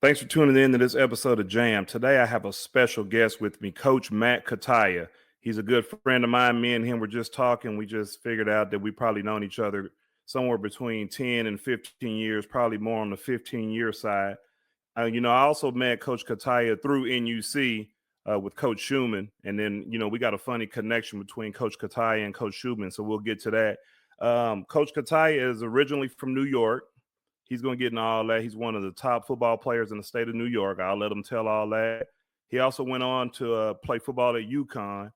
Thanks for tuning in to this episode of Jam. Today I have a special guest with me, Coach Matt Cutaia. He's a good friend of mine. Me and him were just talking. We just figured out that we probably known each other somewhere between 10 and 15 years, probably more on the 15-year side. I also met Coach Cutaia through NUC with Coach Schumann. And then, we got a funny connection between Coach Cutaia and Coach Schumann. So we'll get to that. Coach Cutaia is originally from New York. He's going to get into all that. He's one of the top football players in the state of New York. I'll let him tell all that. He also went on to play football at UConn.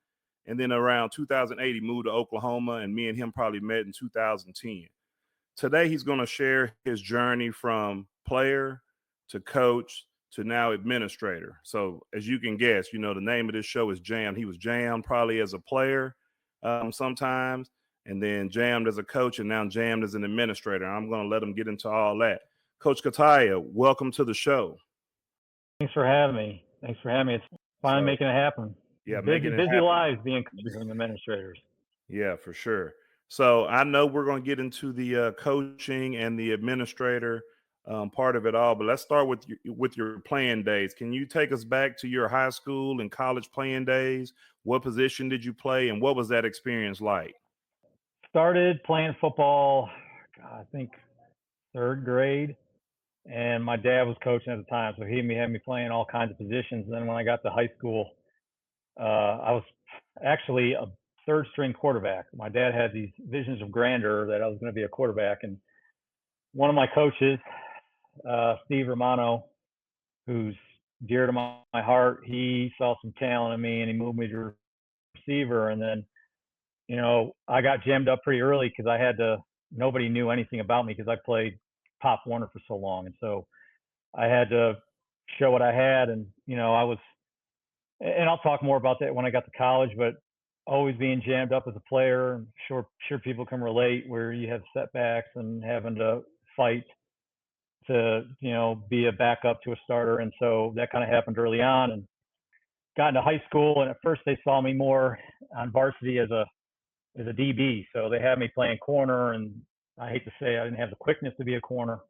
And then around 2008, he moved to Oklahoma, and me and him probably met in 2010. Today, he's going to share his journey from player to coach to now administrator. So as you can guess, the name of this show is Jam. He was jammed probably as a player sometimes, and then jammed as a coach, and now jammed as an administrator. I'm going to let him get into all that. Coach Cutaia, welcome to the show. Thanks for having me. It's finally making it happen. Yeah, busy lives being coaches and administrators. Yeah, for sure. So I know we're going to get into the coaching and the administrator part of it all, but let's start with your playing days. Can you take us back to your high school and college playing days? What position did you play, and what was that experience like? Started playing football, I think third grade, and my dad was coaching at the time, so he had me playing all kinds of positions. And then when I got to high school, I was actually a third string quarterback. My dad had these visions of grandeur that I was going to be a quarterback, and one of my coaches, Steve Romano, who's dear to my heart, he saw some talent in me and he moved me to receiver. And then I got jammed up pretty early because nobody knew anything about me because I played Pop Warner for so long. And so I had to show what I had. And, and I'll talk more about that when I got to college, but always being jammed up as a player, I'm sure people can relate where you have setbacks and having to fight to, be a backup to a starter. And so that kind of happened early on, and got into high school. And at first they saw me more on varsity as a DB. So they had me playing corner, and I hate to say I didn't have the quickness to be a corner,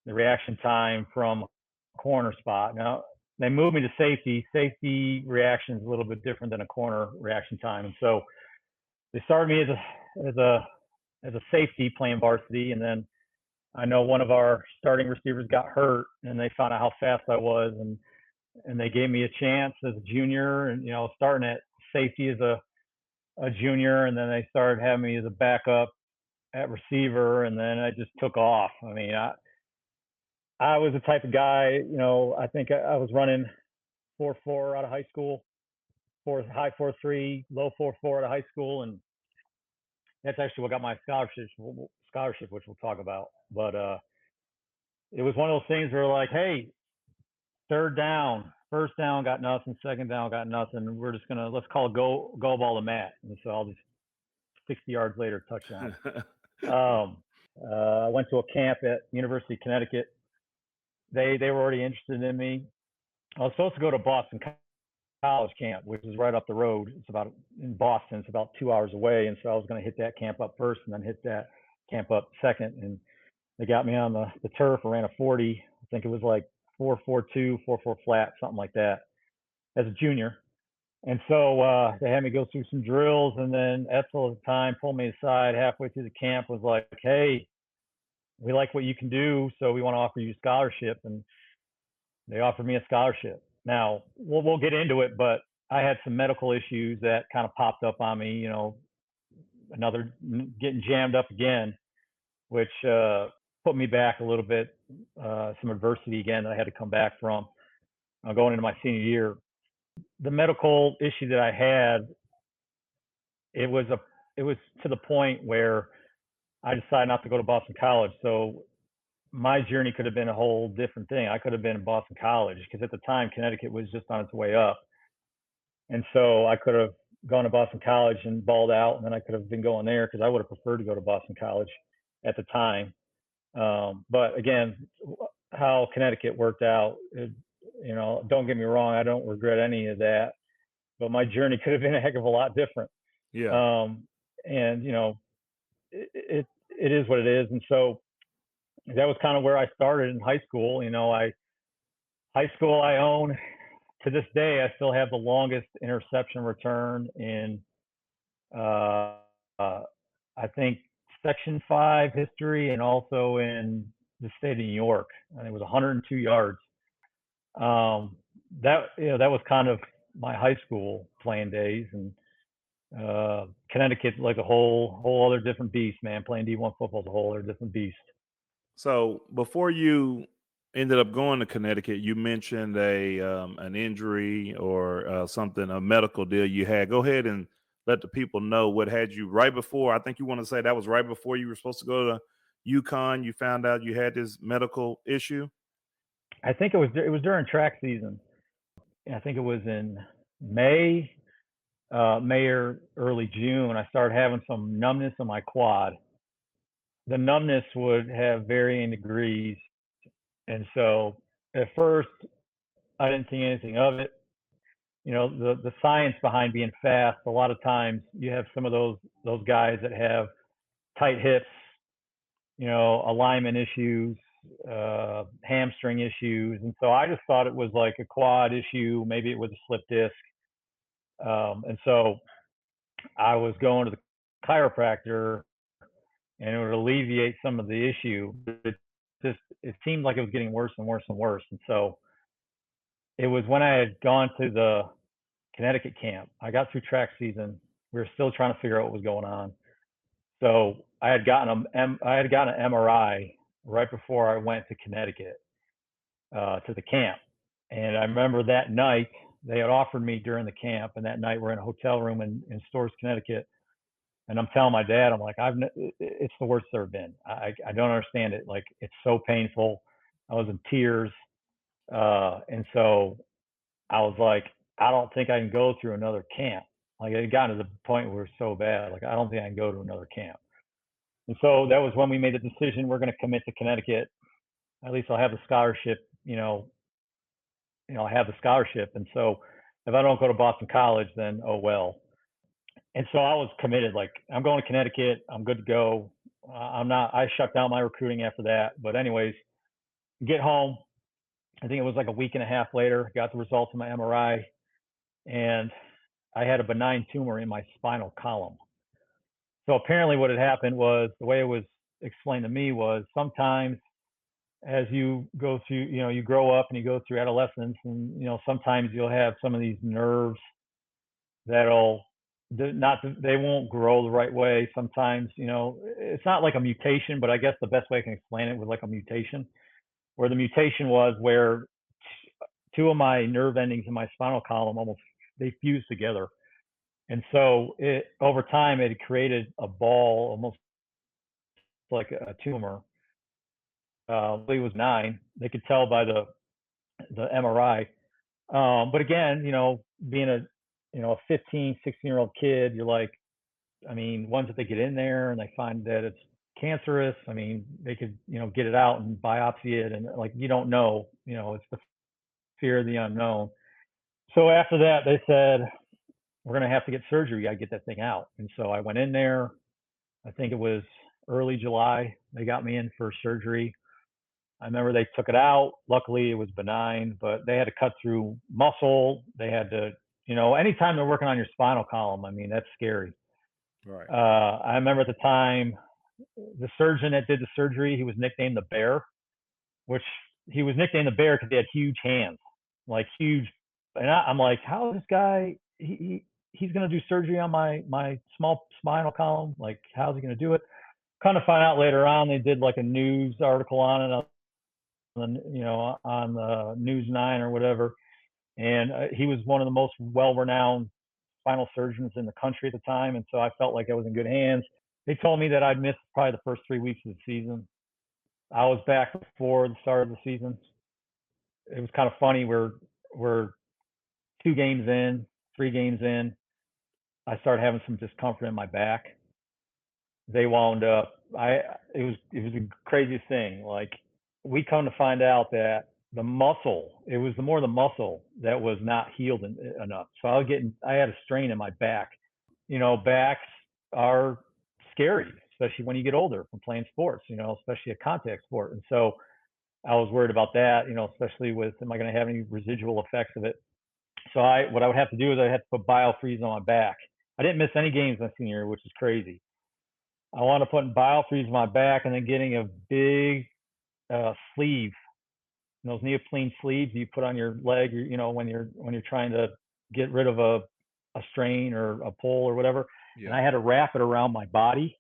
the reaction time from corner spot. Now they moved me to safety. Safety reaction is a little bit different than a corner reaction time. And so they started me as a safety playing varsity. And then I know one of our starting receivers got hurt, and they found out how fast I was, and they gave me a chance as a junior, and starting at safety as a junior, and then they started having me as a backup at receiver, and then I just took off. I mean, I was the type of guy, I think I was running 4.4 out of high school, high 4.3, low 4.4 out of high school, and that's actually what got my scholarship, which we'll talk about. But it was one of those things where like, hey, third down, first down got nothing, second down got nothing. We're just let's call it go ball to Matt. And so I'll just 60 yards later, touchdown. I went to a camp at University of Connecticut. They were already interested in me. I was supposed to go to Boston College camp, which is right up the road. It's in Boston. It's about 2 hours away. And so I was going to hit that camp up first and then hit that camp up second. And they got me on the turf. I ran a 40. I think it was like 4.42, 4.4 flat, something like that, as a junior. And so they had me go through some drills, and then Etzel at the time pulled me aside halfway through the camp, was like, hey, we like what you can do, so we want to offer you a scholarship. And they offered me a scholarship. Now, we'll get into it, but I had some medical issues that kind of popped up on me, another getting jammed up again, which put me back a little bit, some adversity again that I had to come back from going into my senior year. The medical issue that I had, it was to the point where I decided not to go to Boston College. So my journey could have been a whole different thing. I could have been in Boston College because at the time Connecticut was just on its way up. And so I could have gone to Boston College and balled out, and then I could have been going there because I would have preferred to go to Boston College at the time. But again, how Connecticut worked out, don't get me wrong, I don't regret any of that, but my journey could have been a heck of a lot different. Yeah. And it is what it is. And so that was kind of where I started in high school. High school, I own to this day. I still have the longest interception return in, uh, uh, I think, Section 5 history, and also in the state of New York. And it was 102 yards. Um, that was kind of my high school playing days, and Connecticut's like a whole other different beast, man. Playing D1 football is a whole other different beast. So before you ended up going to Connecticut, you mentioned a an injury or something, a medical deal you had. Go ahead and let the people know what had you right before. I think you want to say that was right before you were supposed to go to UConn. You found out you had this medical issue. I think it was during track season. I think it was in May, May or early June. I started having some numbness in my quad. The numbness would have varying degrees, and so at first I didn't think anything of it. The science behind being fast. A lot of times you have some of those guys that have tight hips, alignment issues, hamstring issues, and so I just thought it was like a quad issue. Maybe it was a slip disc, and so I was going to the chiropractor, and it would alleviate some of the issue. It seemed like it was getting worse and worse and worse, and so it was when I had gone to the Connecticut camp. I got through track season. We were still trying to figure out what was going on. So I had gotten an MRI right before I went to Connecticut, to the camp. And I remember that night they had offered me during the camp, and that night we're in a hotel room in Storrs, Connecticut. And I'm telling my dad, I'm like, it's the worst it's ever been. I don't understand it. Like, it's so painful. I was in tears. And so I was like, I don't think I can go through another camp. Like, it got to the point where it was so bad. Like, I don't think I can go to another camp. And so that was when we made the decision, we're going to commit to Connecticut. At least I'll have the scholarship, I have the scholarship. And so if I don't go to Boston College, then oh well. And so I was committed. Like, I'm going to Connecticut. I'm good to go. I'm not. I shut down my recruiting after that. But anyways, get home. I think it was like a week and a half later. Got the results of my MRI, and I had a benign tumor in my spinal column. So apparently, what had happened was, the way it was explained to me was, sometimes as you go through, you grow up and you go through adolescence, and sometimes you'll have some of these nerves that'll not they won't grow the right way. Sometimes, it's not like a mutation, but I guess the best way I can explain it was like a mutation, where the mutation was where two of my nerve endings in my spinal column almost, they fused together. And so over time, it created a ball, almost like a tumor. It was 9. They could tell by the MRI. But again, being a 15, 16-year-old kid, you're like, I mean, once that they get in there and they find that it's cancerous, I mean, they could, get it out and biopsy it, and like, you don't know, it's the fear of the unknown. So after that, they said, we're going to have to get surgery. You got to get that thing out. And so I went in there. I think it was early July. They got me in for surgery. I remember they took it out. Luckily, it was benign, but they had to cut through muscle. They had to, anytime they're working on your spinal column, I mean, that's scary. Right. I remember at the time, the surgeon that did the surgery, he was nicknamed the Bear, which he was nicknamed the Bear because he had huge hands, like huge. And I'm like, how is this guy? He's going to do surgery on my small spinal column. Like, how's he going to do it? Kind of find out later on, they did like a news article on it, on the News 9 or whatever. And he was one of the most well-renowned spinal surgeons in the country at the time. And so I felt like I was in good hands. They told me that I'd miss probably the first 3 weeks of the season. I was back before the start of the season. It was kind of funny. We're 2 games in, 3 games in. I started having some discomfort in my back. They wound up. It was the craziest thing. Like, we come to find out that the muscle, it was more the muscle that was not healed enough. So I had a strain in my back. Backs are scary, especially when you get older from playing sports, especially a contact sport. And so I was worried about that, especially with, am I going to have any residual effects of it? So what I would have to do is I had to put biofreeze on my back. I didn't miss any games my senior year, which is crazy. I wanted to put biofreeze on my back and then getting a big sleeve, those neoprene sleeves you put on your leg, when you're trying to get rid of a strain or a pull or whatever. Yeah. And I had to wrap it around my body,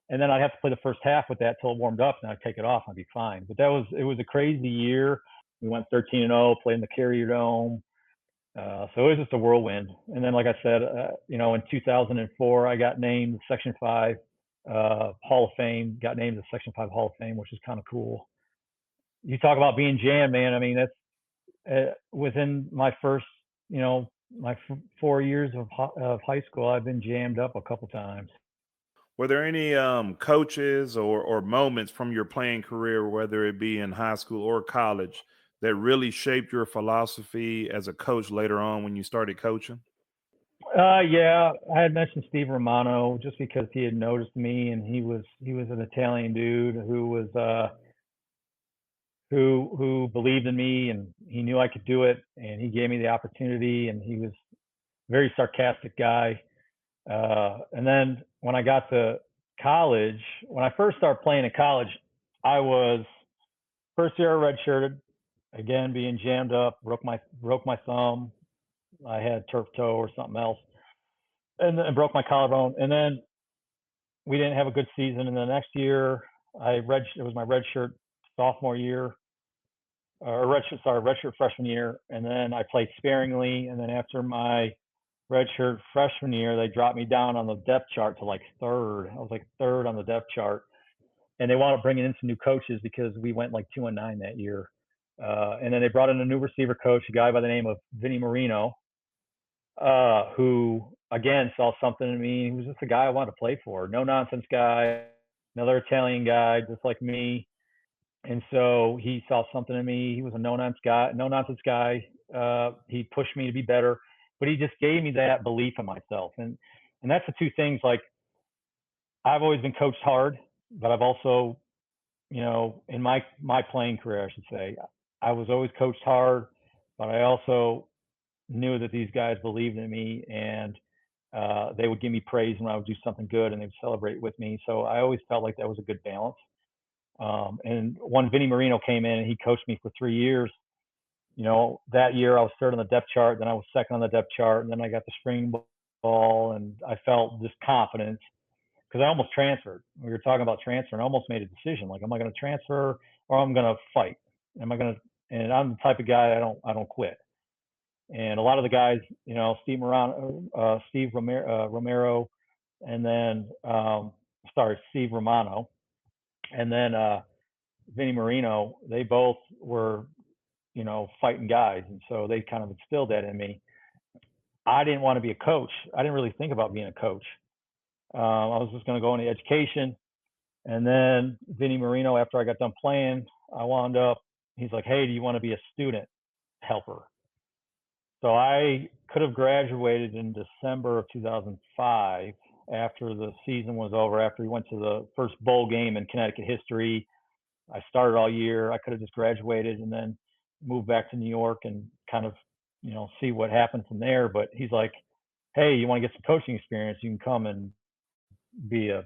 and then I'd have to play the first half with that till it warmed up, and I'd take it off and I'd be fine. But it was a crazy year. We went 13-0, played in the Carrier Dome. So it was just a whirlwind. And then, like I said, in 2004, I got named Section 5 Hall of Fame, got named the Section 5 Hall of Fame, which is kind of cool. You talk about being jammed, man. I mean, that's within my first, my 4 years of high school, I've been jammed up a couple times. Were there any coaches or moments from your playing career, whether it be in high school or college, that really shaped your philosophy as a coach later on when you started coaching? Yeah, I had mentioned Steve Romano just because he had noticed me, and he was an Italian dude who was who believed in me, and he knew I could do it, and he gave me the opportunity, and he was a very sarcastic guy. And then when I got to college, when I first started playing in college, I was first year redshirted, again being jammed up, broke my thumb. I had turf toe or something else, and broke my collarbone. And then we didn't have a good season. And the next year, it was my redshirt sophomore year, or redshirt freshman year. And then I played sparingly. And then after my redshirt freshman year, they dropped me down on the depth chart to like third. I was like third on the depth chart, and they wound up bringing in some new coaches because we went like 2-9 that year. And then they brought in a new receiver coach, a guy by the name of Vinny Marino, who again saw something in me. He was just a guy I wanted to play for. No nonsense guy, another Italian guy, just like me. And so he saw something in me. He was a no nonsense guy. He pushed me to be better, but he just gave me that belief in myself. And that's the two things. Like, I've always been coached hard, but I've also, in my playing career, I should say, I was always coached hard, but I also knew that these guys believed in me, and they would give me praise when I would do something good, and they'd celebrate with me. So I always felt like that was a good balance. And when Vinny Marino came in and he coached me for 3 years, that year I was third on the depth chart, then I was second on the depth chart, and then I got the spring ball, and I felt this confidence because I almost transferred. We were talking about transfer, and I almost made a decision like, am I going to transfer or I'm going to fight? Am I going to? And I'm the type of guy I don't quit. And a lot of the guys, Steve Romero, and then Steve Romano, and then Vinny Marino, they both were, fighting guys, and so they kind of instilled that in me. I didn't want to be a coach. I didn't really think about being a coach. I was just going to go into education. And then Vinny Marino, after I got done playing, I wound up, he's like, hey, do you want to be a student helper? So I could have graduated in December of 2005 after the season was over, after we went to the first bowl game in Connecticut history. I started all year. I could have just graduated and then moved back to New York and kind of, see what happened from there. But he's like, hey, you want to get some coaching experience? You can come and be a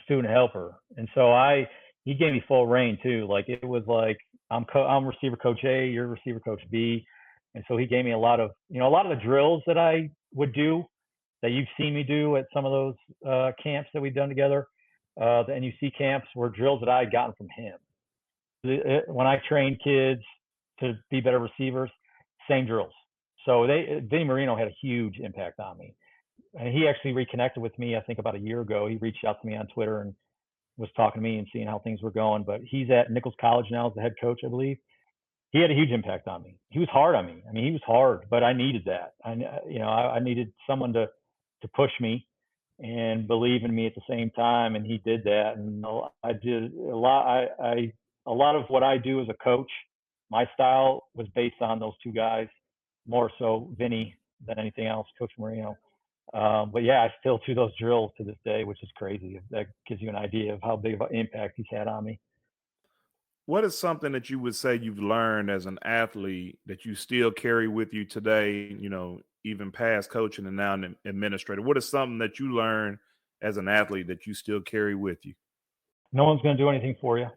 student helper. And so he gave me full reign too. Like, it was like, I'm receiver coach A, you're receiver coach B. And so he gave me a lot of the drills that I would do that you've seen me do at some of those camps that we've done together. The NUC camps were drills that I had gotten from him. When I trained kids to be better receivers, same drills. So Vinny Marino had a huge impact on me. And he actually reconnected with me, I think about a year ago. He reached out to me on Twitter and was talking to me and seeing how things were going. But he's at Nichols College now as the head coach, I believe. He had a huge impact on me. He was hard on me. I mean, he was hard, but I needed that. I needed someone to push me and believe in me at the same time, and he did that. And I did a lot. A lot of what I do as a coach, my style was based on those two guys, more so Vinny than anything else, Coach Marino. But yeah, I still do those drills to this day, which is crazy. That gives you an idea of how big of an impact he's had on me. What is something that you would say you've learned as an athlete that you still carry with you today, even past coaching and now an administrator? What is something that you learned as an athlete that you still carry with you? No one's going to do anything for you.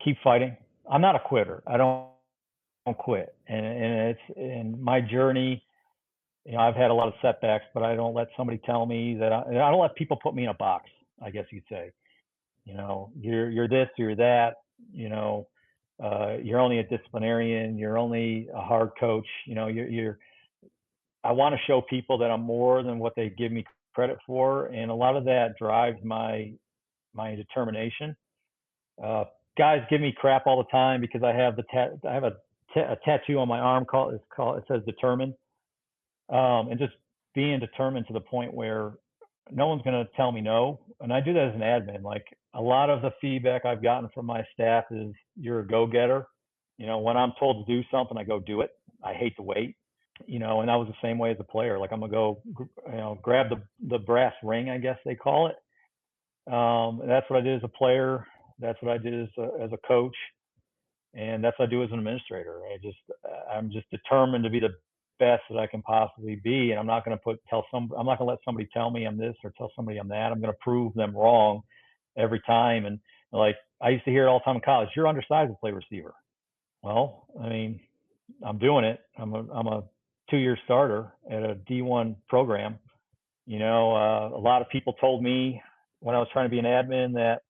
Keep fighting. I'm not a quitter. I don't quit. And it's in my journey. I've had a lot of setbacks, but I don't let somebody tell me that I don't let people put me in a box, I guess you'd say. You're this, you're that, you know, you're only a disciplinarian, you're only a hard coach, you're I want to show people that I'm more than what they give me credit for. And a lot of that drives my determination. Uh, Guys give me crap all the time because I have I have a tattoo on my arm it says determined. And just being determined to the point where no one's going to tell me no. And I do that as an admin. Like a lot of the feedback I've gotten from my staff is you're a go getter. When I'm told to do something, I go do it. I hate to wait. And that was the same way as a player. Like I'm gonna go, grab the brass ring, I guess they call it. That's what I did as a player. That's what I did as a coach, and that's what I do as an administrator. I'm just determined to be the best that I can possibly be, and I'm not going to I'm not going to let somebody tell me I'm this or tell somebody I'm that. I'm going to prove them wrong every time. And like I used to hear it all the time in college, you're undersized to play receiver. Well, I mean, I'm doing it. I'm a 2-year starter at a D1 program. A lot of people told me when I was trying to be an admin that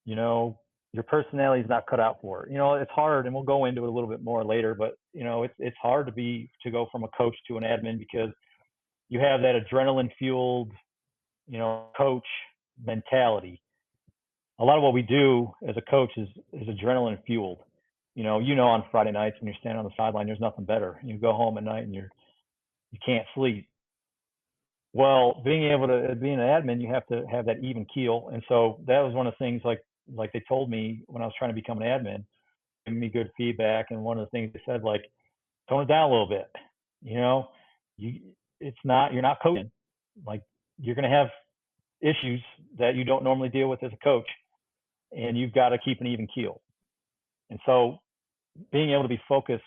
you know, your personality is not cut out for it. It's hard, and we'll go into it a little bit more later, but it's hard to go from a coach to an admin because you have that adrenaline fueled, coach mentality. A lot of what we do as a coach is adrenaline fueled. On Friday nights when you're standing on the sideline, there's nothing better. You go home at night and you can't sleep. Well, being able to be an admin, you have to have that even keel, and so that was one of the things like they told me when I was trying to become an admin, giving me good feedback, and one of the things they said like tone it down a little bit. You know, you you're not coaching. Like you're going to have issues that you don't normally deal with as a coach, and you've got to keep an even keel. And so, being able to be focused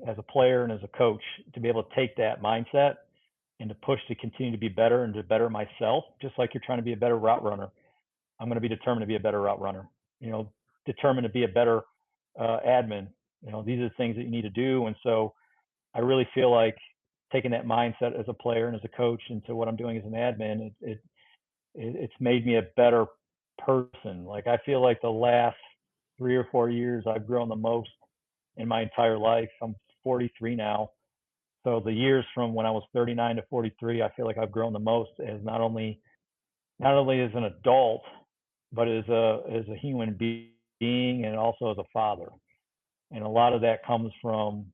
as a player and as a coach to be able to take that mindset and to push to continue to be better and to better myself, just like you're trying to be a better route runner. I'm going to be determined to be a better route runner. Determined to be a better admin. These are the things that you need to do. And so I really feel like taking that mindset as a player and as a coach into what I'm doing as an admin, it's made me a better person. Like I feel like the last 3 or 4 years I've grown the most in my entire life. I'm 43 now. So the years from when I was 39 to 43, I feel like I've grown the most as not only as an adult, but as a human being and also as a father. And a lot of that comes from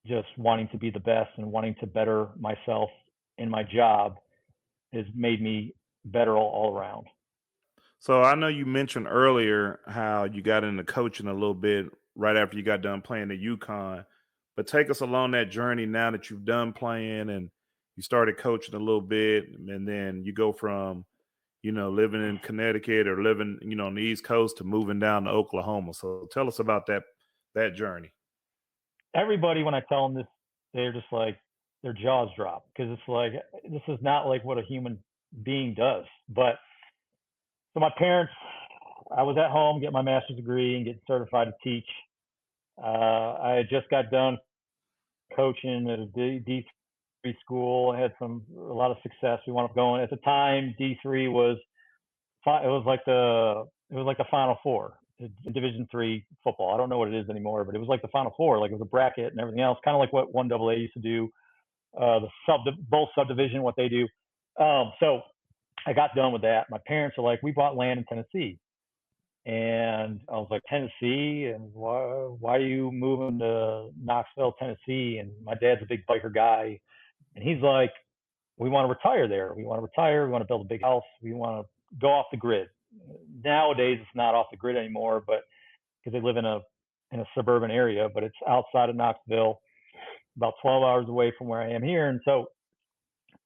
just wanting to be the best and wanting to better myself in my job has made me better all around. So I know you mentioned earlier how you got into coaching a little bit right after you got done playing at UConn, but take us along that journey now that you've done playing and you started coaching a little bit, and then you go from living in Connecticut or living on the East Coast to moving down to Oklahoma. So tell us about that journey. Everybody, when I tell them this, they're just like their jaws drop because it's like this is not like what a human being does. But so my parents, I was at home getting my master's degree and getting certified to teach. I had just got done coaching at a D3 school. I had a lot of success. We wound up going at the time. D3 was it was like the Final Four in Division 3 football. I don't know what it is anymore, but it was like the Final Four. Like it was a bracket and everything else, kind of like what 1AA used to do. The bowl subdivision, what they do. So I got done with that. My parents are like, we bought land in Tennessee. And I was like, Tennessee? And why are you moving to Knoxville, Tennessee? And my dad's a big biker guy. And he's like, we want to retire there. We want to retire. We want to build a big house. We want to go off the grid. Nowadays, it's not off the grid anymore, but because they live in a suburban area, but it's outside of Knoxville, about 12 hours away from where I am here. And so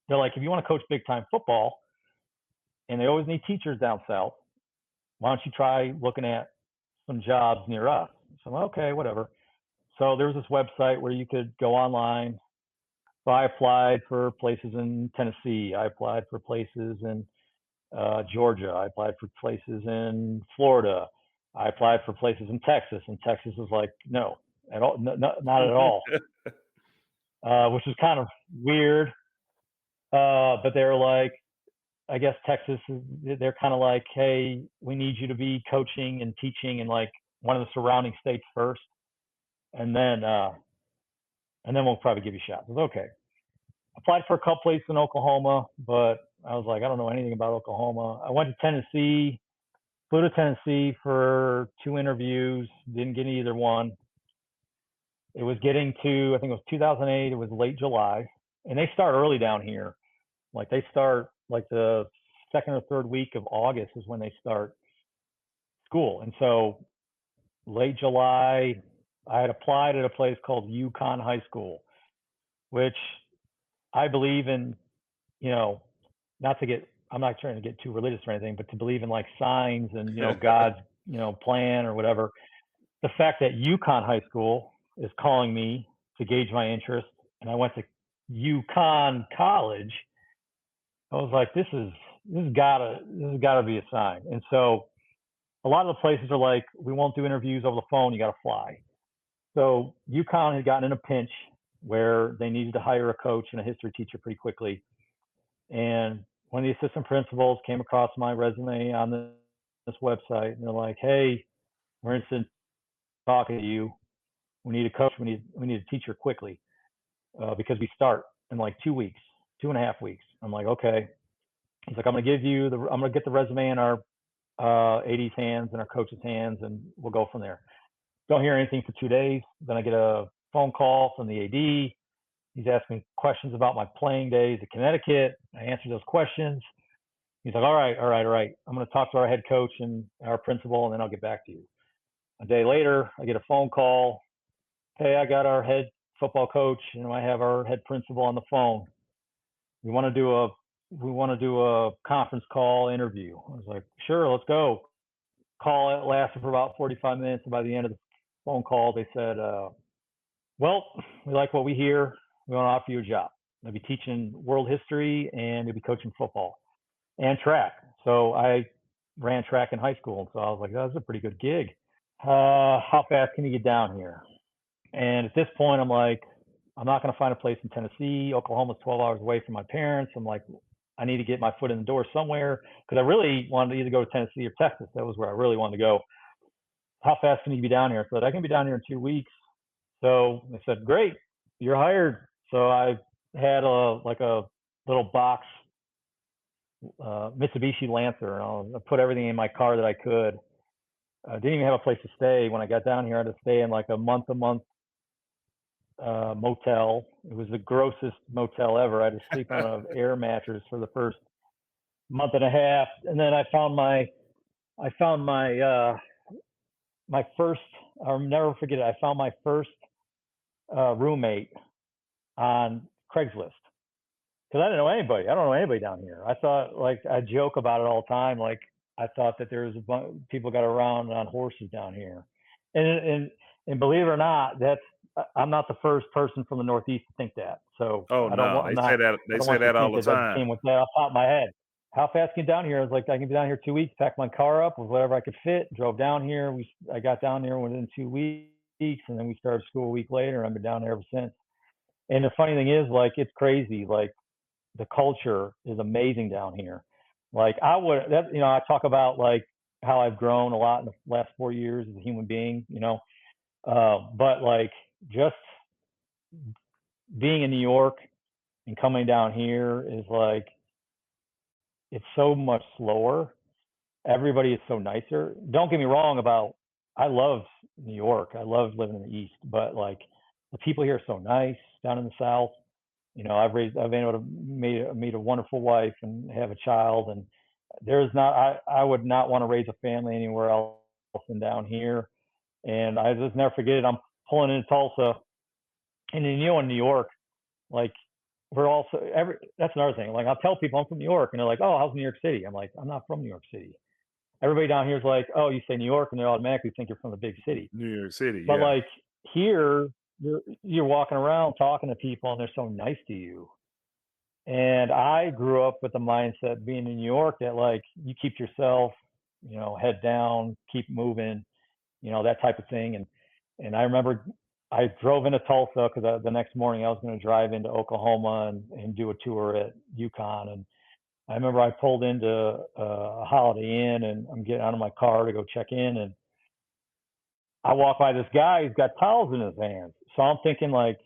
they're like, if you want to coach big time football, and they always need teachers down south, why don't you try looking at some jobs near us. So I'm like, okay, whatever. So there was this website where you could go online. So I applied for places in Tennessee. I applied for places in Georgia. I applied for places in Florida. I applied for places in Texas, and Texas was like, no, at all, not at all, which is kind of weird. But they were like, I guess Texas, they're kind of like, hey, we need you to be coaching and teaching in like one of the surrounding states first, and then we'll probably give you a shot. I was okay. Applied for a couple places in Oklahoma, but I was like, I don't know anything about Oklahoma. I went to Tennessee, flew to Tennessee for 2 interviews, didn't get either one. It was getting to, I think it was 2008, it was late July, and they start early down here. Like they start like the second or third week of August is when they start school. And so late July, I had applied at a place called Yukon High School, which I believe in, you know, not to get, I'm not trying to get too religious or anything, but to believe in like signs and, God's, plan or whatever. The fact that Yukon High School is calling me to gauge my interest, and I went to Yukon College, I was like, this has gotta be a sign. And so a lot of the places are like, we won't do interviews over the phone. You got to fly. So UConn had gotten in a pinch where they needed to hire a coach and a history teacher pretty quickly. And one of the assistant principals came across my resume on this website, and they're like, hey, we're interested in talking to you. We need a coach. We need a teacher quickly because we start in like 2 weeks, 2.5 weeks. I'm like, okay. He's like, I'm going to get the resume in our AD's hands and our coach's hands, and we'll go from there. Don't hear anything for 2 days. Then I get a phone call from the AD. He's asking me questions about my playing days at Connecticut. I answer those questions. He's like, all right. I'm going to talk to our head coach and our principal, and then I'll get back to you. A day later, I get a phone call. Hey, I got our head football coach, and I have our head principal on the phone. We want to do a conference call interview. I was like, sure, let's go. Call it lasted for about 45 minutes. And by the end of the phone call, they said, well, we like what we hear. We want to offer you a job. I'll be teaching world history and you'll be coaching football and track. So I ran track in high school. So I was like, that's a pretty good gig. How fast can you get down here? And at this point, I'm like, I'm not going to find a place in Tennessee. Oklahoma's 12 hours away from my parents. I'm like, I need to get my foot in the door somewhere because I really wanted to either go to Tennessee or Texas. That was where I really wanted to go. How fast can you be down here? I said, I can be down here in 2 weeks. So they said, great, you're hired. So I had a little box Mitsubishi Lancer, and I put everything in my car that I could. I didn't even have a place to stay. When I got down here, I had to stay in like a month motel. It was the grossest motel ever. I had to sleep on an air mattress for the first month and a half, and then I found my first. I'll never forget it. I found my first roommate on Craigslist because I didn't know anybody. I don't know anybody down here. I thought, like, I joke about it all the time. Like, I thought that there was people got around on horses down here, and believe it or not, I'm not the first person from the Northeast to think that. So Oh I don't no, want. I'm they not. say that I they don't say want you that to all think the that that time. came with that off the top of my head. How fast can you get down here? I was like, I can be down here 2 weeks, pack my car up with whatever I could fit, drove down here. I got down there within 2 weeks, and then we started school a week later. I've been down there ever since. And the funny thing is, like, it's crazy. Like, the culture is amazing down here. Like, I talk about like how I've grown a lot in the last 4 years as a human being, but like just being in New York and coming down here is like, it's so much slower. Everybody is so nicer. Don't get me wrong I love New York. I love living in the East, but like the people here are so nice down in the South. I've been able to meet a wonderful wife and have a child, and I would not want to raise a family anywhere else than down here. And I just never forget it. I'm pulling into Tulsa, and in New York, like that's another thing. Like, I'll tell people I'm from New York, and they're like, oh, how's New York City? I'm like, I'm not from New York City. everybody down here is like, oh, you say New York, and they automatically think you're from the big city. New York City, But yeah. like here, you're walking around talking to people, and they're so nice to you. And I grew up with the mindset being in New York that like you keep yourself, head down, keep moving, that type of thing. And I remember I drove into Tulsa because the next morning I was going to drive into Oklahoma and do a tour at UConn. And I remember I pulled into a Holiday Inn, and I'm getting out of my car to go check in, and I walk by this guy. He's got towels in his hands, so I'm thinking like,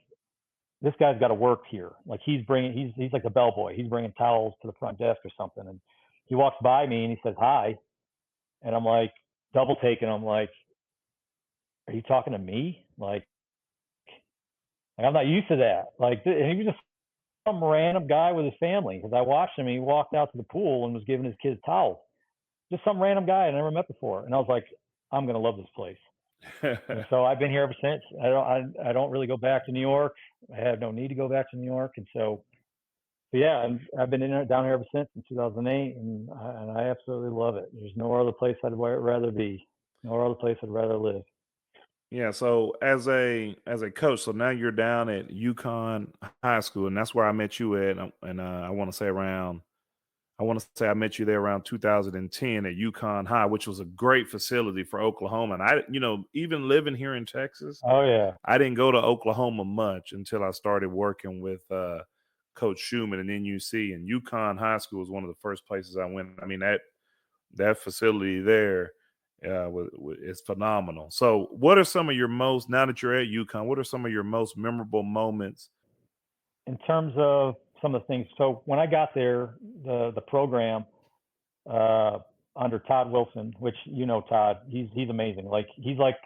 this guy's got to work here. Like he's like the bellboy. He's bringing towels to the front desk or something. And he walks by me and he says hi, and I'm like double taking. I'm like, are you talking to me? Like I'm not used to that. Like, and he was just some random guy with his family, because I watched him. He walked out to the pool and was giving his kids towels. Just some random guy I never met before. And I was like, I'm gonna love this place. And so I've been here ever since. I don't really go back to New York. I have no need to go back to New York. And so yeah, I've been down here ever since in 2008, and I absolutely love it. There's no other place I'd rather be. No other place I'd rather live. Yeah, so as a coach, so now you're down at UConn High School, and that's where I met you at, and I want to say I met you there around 2010 at UConn High, which was a great facility for Oklahoma. And even living here in Texas, Oh yeah. I didn't go to Oklahoma much until I started working with Coach Schumann and NUC, and UConn High School was one of the first places I went. I mean, that facility there is phenomenal. So, what are some of your most, now that you're at UConn, what are some of your most memorable moments? In terms of some of the things, so when I got there, the program uh, under Todd Wilson, which Todd, he's amazing. Like he's like,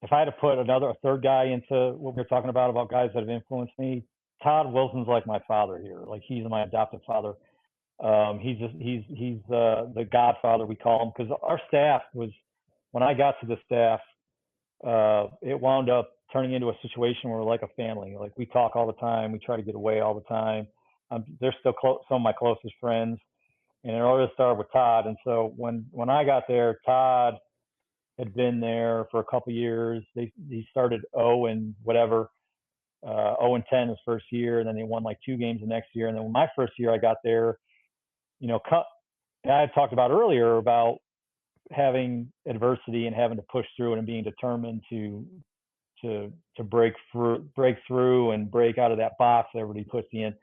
if I had to put a third guy into what we're talking about guys that have influenced me, Todd Wilson's like my father here. Like he's my adoptive father. He's the Godfather, we call him, because our staff was, when I got to the staff, it wound up turning into a situation where we're like a family. Like we talk all the time, we try to get away all the time. They're still some of my closest friends, and it always started with Todd. And so when I got there, Todd had been there for a couple years. He started 0 and whatever, 0 and 10 his first year, and then they won like 2 games the next year. And then my first year I got there, I had talked about earlier about having adversity and having to push through it and being determined to break through and break out of that box that everybody puts you in.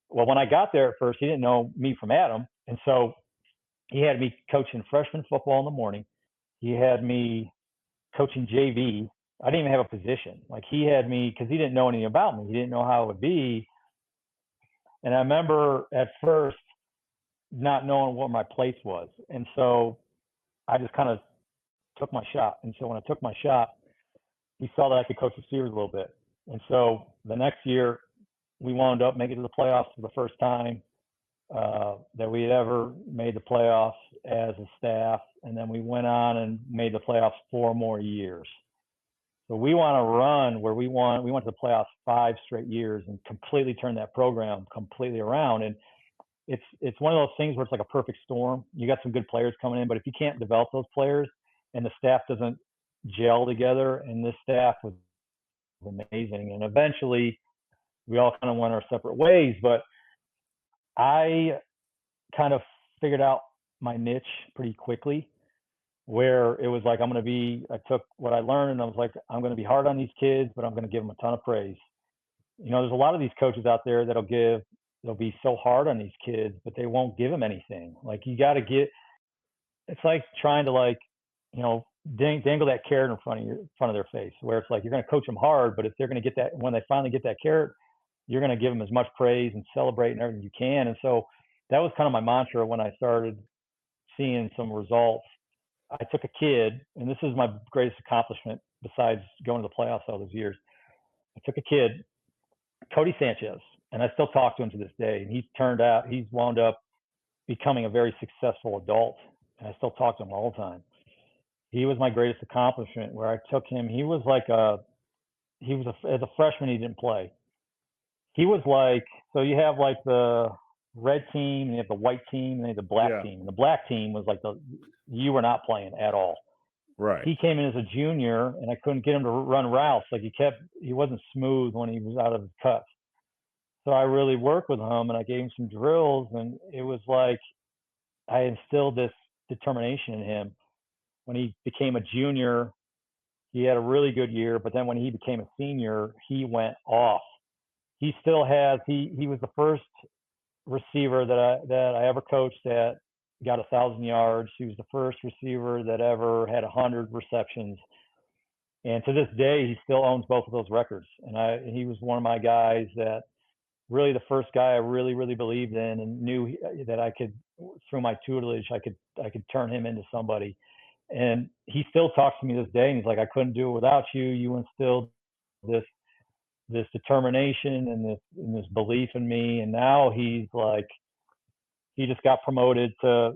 Well, when I got there at first, he didn't know me from Adam, and so he had me coaching freshman football in the morning. He had me coaching JV. I didn't even have a position. Like he had me, because he didn't know anything about me. He didn't know how it would be. And I remember at first not knowing what my place was. And so I just kind of took my shot. And so when I took my shot, he saw that I could coach receivers a little bit. And so the next year, we wound up making it to the playoffs for the first time that we had ever made the playoffs as a staff. And then we went on and made the playoffs 4 more years. So we want to run where we went to the playoffs 5 straight years and completely turn that program completely around. And it's one of those things where it's like a perfect storm. You got some good players coming in, but if you can't develop those players and the staff doesn't gel together, and this staff was amazing. And eventually we all kind of went our separate ways, but I kind of figured out my niche pretty quickly, where it was like, I took what I learned and I was like, I'm going to be hard on these kids, but I'm going to give them a ton of praise. There's a lot of these coaches out there they'll be so hard on these kids, but they won't give them anything. Like you got to it's like trying to dangle that carrot in front of their face, where it's like, you're going to coach them hard, but if they're going to get that, when they finally get that carrot, you're going to give them as much praise and celebrate and everything you can. And so that was kind of my mantra when I started seeing some results. I took a kid, and this is my greatest accomplishment besides going to the playoffs all those years. I took a kid, Cody Sanchez, and I still talk to him to this day. And he's wound up becoming a very successful adult, and I still talk to him all the time. He was my greatest accomplishment, where I took him. As a freshman, he didn't play. He was like, so you have like the red team, and you have the white team, and you have the black team. And the black team was like you were not playing at all. Right. He came in as a junior, and I couldn't get him to run routes. Like he wasn't smooth when he was out of his cuts. So I really worked with him, and I gave him some drills, and it was like I instilled this determination in him. When he became a junior, he had a really good year, but then when he became a senior, he went off. He still has he was the first receiver that I ever coached that got 1,000 yards. He was the first receiver that ever had 100 receptions. And to this day, he still owns both of those records. And he was one of my guys that really the first guy I really, really believed in and knew that I could, through my tutelage, I could turn him into somebody. And he still talks to me this day, and he's like, I couldn't do it without you. You instilled this determination and this belief in me. And now he's like, he just got promoted to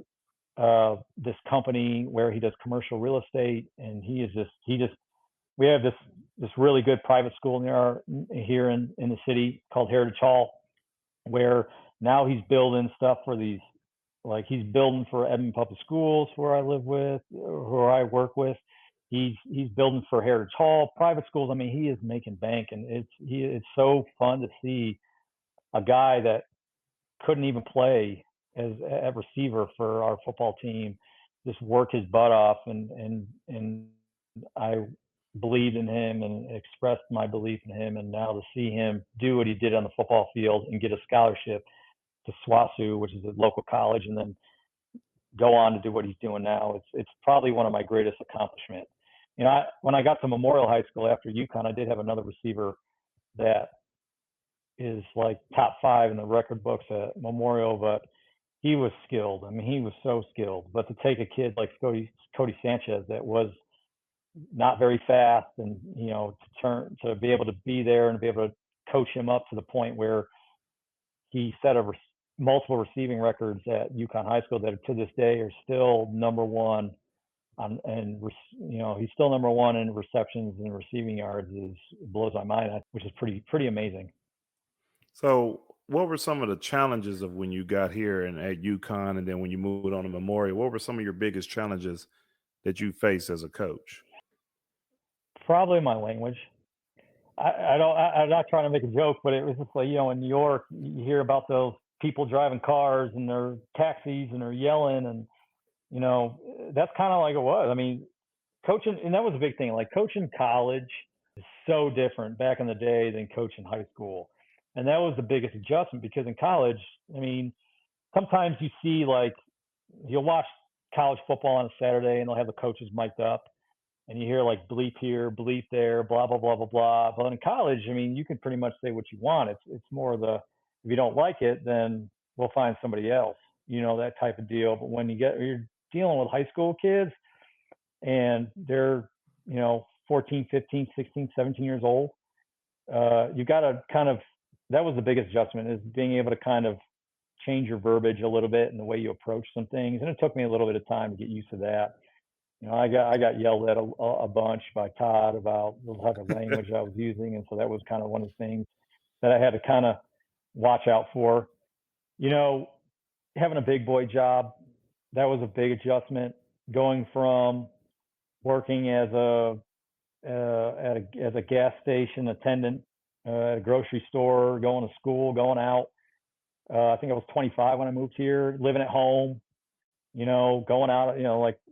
this company where he does commercial real estate, and he just we have this really good private school here in the city called Heritage Hall, where now he's building stuff for these, like he's building for Edmond Public Schools where I live with, who I work with. He's building for Heritage Hall, private schools. I mean, he is making bank, and it's so fun to see a guy that couldn't even play as a receiver for our football team just work his butt off, and I believed in him and expressed my belief in him, and now to see him do what he did on the football field and get a scholarship to SWASU, which is a local college, and then go on to do what he's doing now. It's probably one of my greatest accomplishments. You know, when I got to Memorial High School after UConn, I did have another receiver that is like top 5 in the record books at Memorial, but he was skilled. I mean, he was so skilled. But to take a kid like Cody Sanchez that was not very fast, and to be able to be there and be able to coach him up to the point where he set multiple receiving records at UConn High School that to this day are still number one he's still number one in receptions and receiving yards. Blows my mind, which is pretty amazing. So, what were some of the challenges of when you got here and at UConn, and then when you moved on to Memorial? What were some of your biggest challenges that you faced as a coach? Probably my language. I'm not trying to make a joke, but it was just like, in New York, you hear about those people driving cars and their taxis and they're yelling, and that's kind of like it was. I mean, coaching, and that was a big thing. Like coaching college is so different back in the day than coaching high school, and that was the biggest adjustment because in college, I mean, sometimes you see like you'll watch college football on a Saturday and they'll have the coaches mic'd up, and you hear like bleep here, bleep there, blah blah blah blah blah. But in college, I mean, you can pretty much say what you want. It's more the, if you don't like it, then we'll find somebody else, that type of deal. But when you're dealing with high school kids and they're 14, 15, 16, 17 years old, you got to kind of, that was the biggest adjustment, is being able to kind of change your verbiage a little bit and the way you approach some things. And it took me a little bit of time to get used to that. I got yelled at a bunch by Todd about the type of language I was using, and so that was kind of one of the things that I had to kind of watch out for. Having a big boy job, that was a big adjustment. Going from working as a gas station attendant at a grocery store, going to school, going out. I think I was 25 when I moved here, living at home. Going out,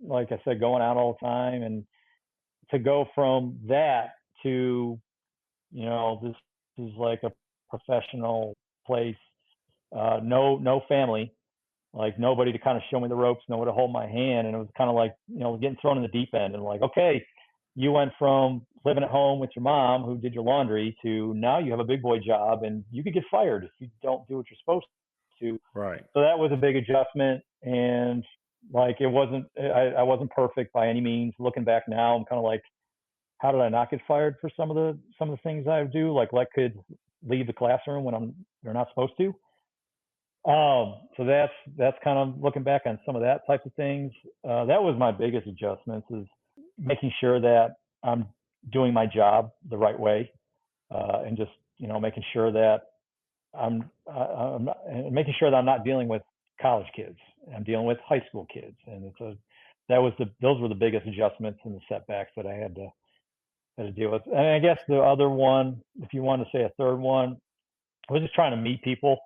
like I said, going out all the time, and to go from that to, this is like a professional place, no family, like nobody to kind of show me the ropes, nobody to hold my hand. And it was kind of like, getting thrown in the deep end, and like, okay, you went from living at home with your mom who did your laundry to now you have a big boy job and you could get fired if you don't do what you're supposed to. Right. So that was a big adjustment. And like, I wasn't perfect by any means. Looking back now, I'm kind of like, how did I not get fired for some of the things I do? Like let kids leave the classroom when they're not supposed to. So that's kind of looking back on some of that type of things. That was my biggest adjustments, is making sure that I'm doing my job the right way, and just making sure that I'm making sure that I'm not dealing with college kids. I'm dealing with high school kids, and it's a those were the biggest adjustments and the setbacks that I had to deal with. And I guess the other one, if you want to say a third one, I was just trying to meet people.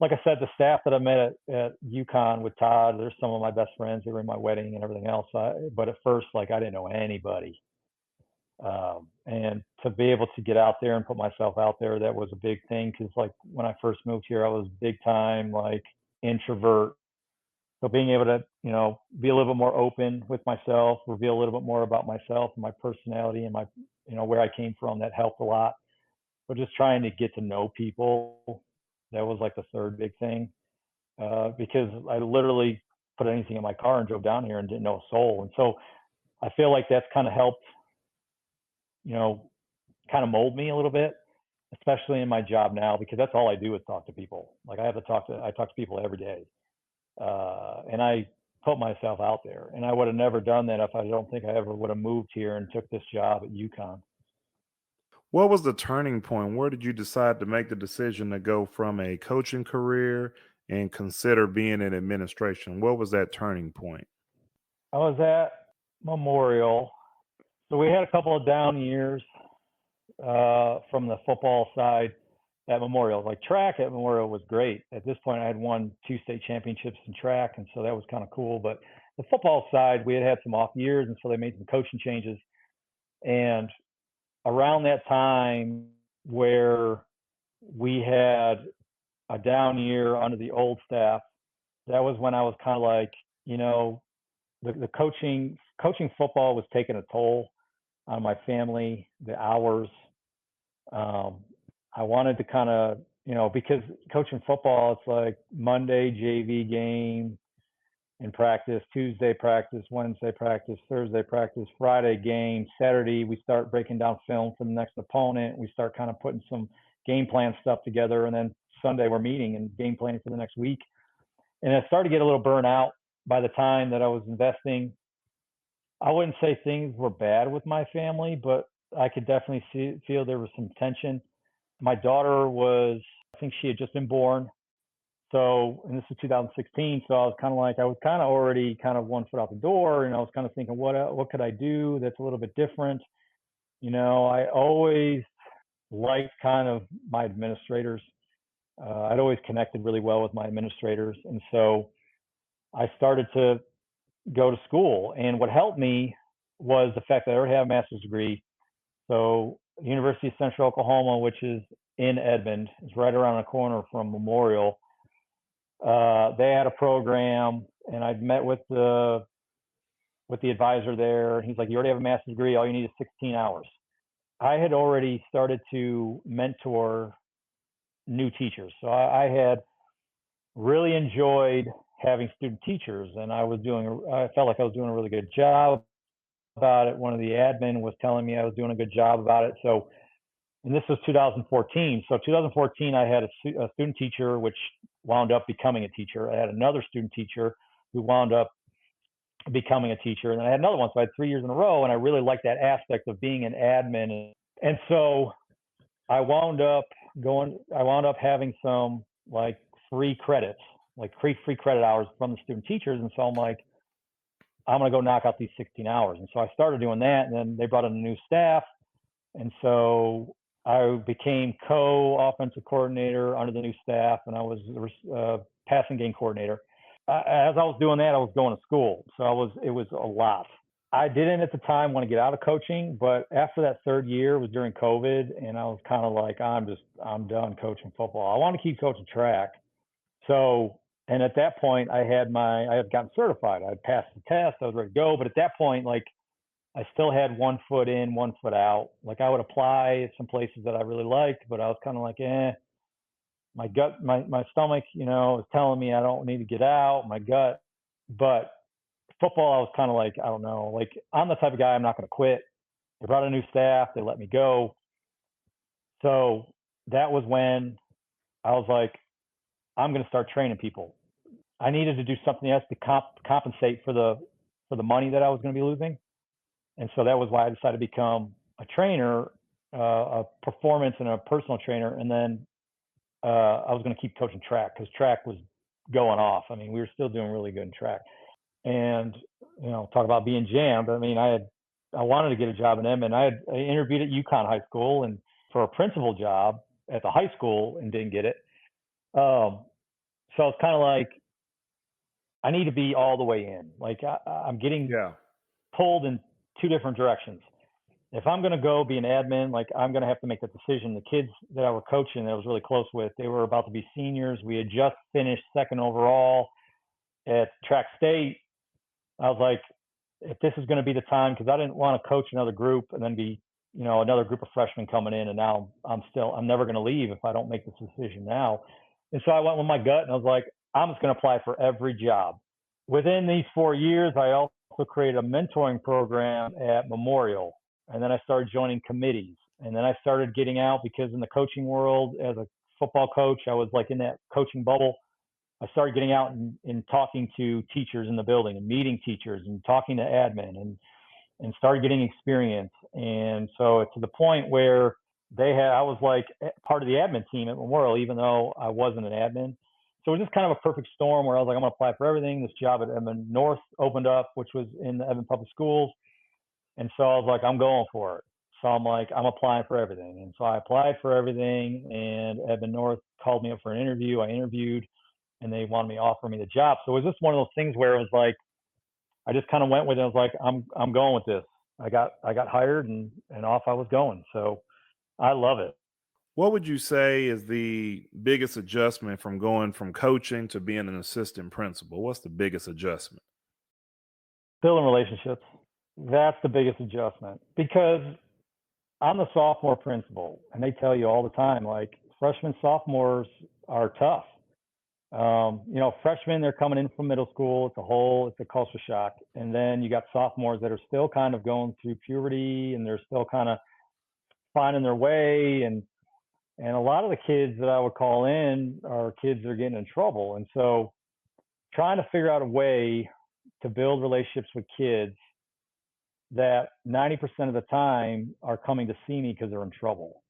Like I said, the staff that I met at UConn with Todd, they're some of my best friends. They were in my wedding and everything else. But at first, like, I didn't know anybody. And to be able to get out there and put myself out there, that was a big thing. Cause like when I first moved here, I was big time, like, introvert. So being able to, be a little bit more open with myself, reveal a little bit more about myself and my personality and my, where I came from, that helped a lot. But just trying to get to know people, that was like the third big thing. Because I literally put anything in my car and drove down here and didn't know a soul. And so I feel like that's kind of helped, kind of mold me a little bit, especially in my job now, because that's all I do is talk to people. Like I talk to people every day. And I put myself out there, and I would have never done that if I don't think I ever would have moved here and took this job at UConn. What was the turning point? Where did you decide to make the decision to go from a coaching career and consider being in administration? What was that turning point? I was at Memorial, so we had a couple of down years from the football side at Memorial. Like track at Memorial was great. At this point, I had won 2 state championships in track, and so that was kind of cool. But the football side, we had some off years, and so they made some coaching changes. And around that time where we had a down year under the old staff, that was when I was kind of like, the coaching football was taking a toll on my family, the hours. I wanted to kind of, because coaching football, it's like Monday JV game in practice, Tuesday practice, Wednesday practice, Thursday practice, Friday game, Saturday we start breaking down film for the next opponent. We start kind of putting some game plan stuff together, and then Sunday we're meeting and game planning for the next week. And it started to get a little burnt out by the time that I was investing. I wouldn't say things were bad with my family, but I could definitely feel there was some tension. My daughter I think she had just been born. So, and this is 2016. So I was kind of already kind of 1 foot out the door, and I was kind of thinking, what could I do that's a little bit different? I always liked kind of my administrators. I'd always connected really well with my administrators. And so I started to go to school. And what helped me was the fact that I already have a master's degree. So University of Central Oklahoma, which is in Edmond, is right around the corner from Memorial. They had a program, and I'd met with the advisor there, and he's like, "You already have a master's degree. All you need is 16 hours." I had already started to mentor new teachers, so I had really enjoyed having student teachers, and I felt like I was doing a really good job about it. One of the admin was telling me I was doing a good job about it. So, and this was 2014. So 2014, I had a student teacher, which wound up becoming a teacher. I had another student teacher who wound up becoming a teacher. And I had another one. So I had 3 years in a row. And I really liked that aspect of being an admin. And so I wound up having some like free credits, like free credit hours from the student teachers. And so I'm like, I'm going to go knock out these 16 hours. And so I started doing that. And then they brought in a new staff. And so I became co-offensive coordinator under the new staff, and I was passing game coordinator. As I was doing that, I was going to school. So it was a lot. I didn't at the time want to get out of coaching, but after that third year, it was during COVID, and I was kind of like, I'm done coaching football. I want to keep coaching track. So, and at that point, I had gotten certified. I had passed the test. I was ready to go. But at that point, like, I still had 1 foot in, 1 foot out. Like I would apply at some places that I really liked, but I was kind of like, my gut, my stomach, is telling me I don't need to get out, my gut. But football, I was kind of like, I don't know, like I'm the type of guy, I'm not going to quit. They brought a new staff, they let me go. So that was when I was like, I'm going to start training people. I needed to do something else to compensate for the money that I was going to be losing. And so that was why I decided to become a trainer, a performance and a personal trainer. And then I was going to keep coaching track because track was going off. I mean, we were still doing really good in track. and talk about being jammed. I mean, I wanted to get a job in Edmond. I interviewed at UConn High School and for a principal job at the high school and didn't get it. So it's kind of like I need to be all the way in. Like I'm getting Yeah. pulled in two different directions. If I'm going to go be an admin, like I'm going to have to make that decision. The kids that I were coaching that I was really close with, they were about to be seniors. We had just finished second overall at track state. I was like, if this is going to be the time, because I didn't want to coach another group and then be, another group of freshmen coming in, and now I'm never going to leave if I don't make this decision now. And so I went with my gut, and I was like, I'm just going to apply for every job. Within these 4 years, I also created a mentoring program at Memorial, and then I started joining committees, and then I started getting out because in the coaching world, as a football coach, I was like in that coaching bubble. I started getting out and talking to teachers in the building and meeting teachers and talking to admin and started getting experience. And so it's to the point where I was like part of the admin team at Memorial, even though I wasn't an admin. So it was just kind of a perfect storm where I was like, I'm going to apply for everything. This job at Edmond North opened up, which was in the Edmond Public Schools. And so I was like, I'm going for it. So I'm like, I'm applying for everything. And so I applied for everything, and Edmond North called me up for an interview. I interviewed, and they wanted me to offer me the job. So it was just one of those things where it was like, I just kind of went with it. I was like, I'm going with this. I got hired, and off I was going. So I love it. What would you say is the biggest adjustment from going from coaching to being an assistant principal? What's the biggest adjustment? Building relationships. That's the biggest adjustment because I'm the sophomore principal, and they tell you all the time, like freshmen, sophomores are tough. Freshmen, they're coming in from middle school. It's a culture shock. And then you got sophomores that are still kind of going through puberty, and they're still kind of finding their way. And a lot of the kids that I would call in are kids that are getting in trouble. And so trying to figure out a way to build relationships with kids that 90% of the time are coming to see me because they're in trouble.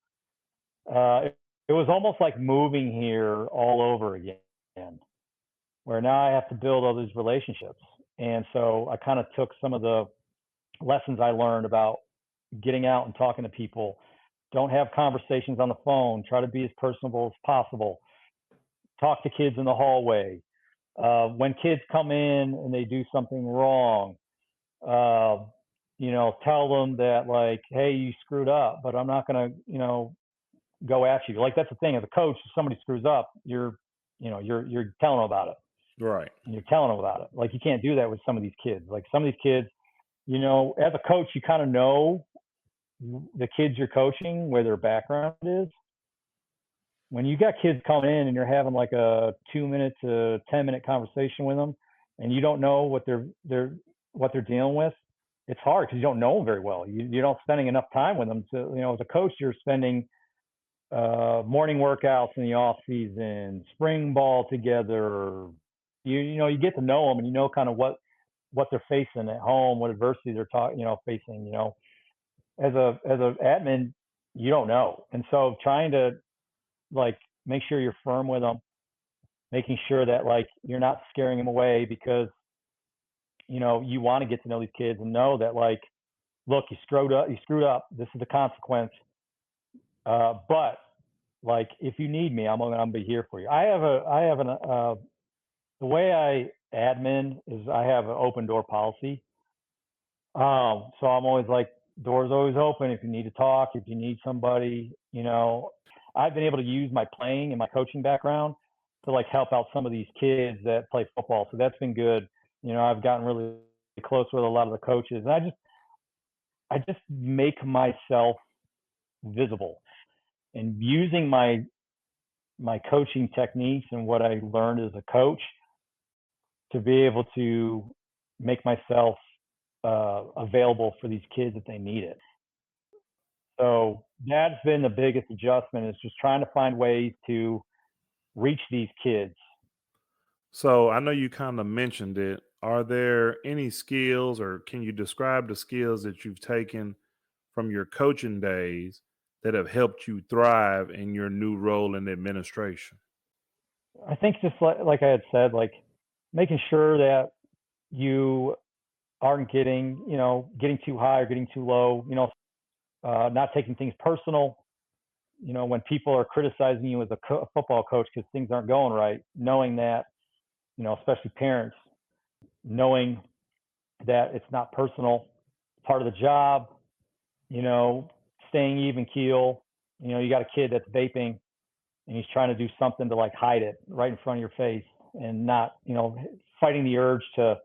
It was almost like moving here all over again, where now I have to build all these relationships. And so I kind of took some of the lessons I learned about getting out and talking to people. Don't have conversations on the phone. Try to be as personable as possible. Talk to kids in the hallway. When kids come in and they do something wrong, tell them that like, hey, you screwed up, but I'm not going to, go at you. Like that's the thing as a coach, if somebody screws up, you're telling them about it. Right. And you're telling them about it. Like you can't do that with some of these kids. Like some of these kids, as a coach, you kind of know the kids you're coaching, where their background is. When you got kids coming in and you're having like a 2-minute to 10-minute conversation with them, and you don't know what they're dealing with, it's hard because you don't know them very well. You're not spending enough time with them. So, as a coach, you're spending morning workouts in the off season, spring ball together. You get to know them, and kind of what they're facing at home, what adversity they're facing. As a admin, you don't know, and so trying to like make sure you're firm with them, making sure that like you're not scaring them away because you want to get to know these kids and know that like, look, you screwed up. This is the consequence. But like if you need me, I'm gonna be here for you. The way I admin is I have an open door policy. So I'm always like, doors always open if you need to talk, if you need somebody. I've been able to use my playing and my coaching background to like help out some of these kids that play football. So that's been good. I've gotten really close with a lot of the coaches, and I just make myself visible and using my coaching techniques and what I learned as a coach to be able to make myself available for these kids if they need it. So that's been the biggest adjustment, is just trying to find ways to reach these kids. So I know you kind of mentioned it. Are there any skills, or can you describe the skills that you've taken from your coaching days that have helped you thrive in your new role in administration? I think just like I had said, like making sure that you aren't getting too high or getting too low, not taking things personal. When people are criticizing you as a football coach because things aren't going right, knowing that, especially parents, knowing that it's not personal, part of the job, you know, staying even keel. You got a kid that's vaping and he's trying to do something to like hide it right in front of your face and not, fighting the urge to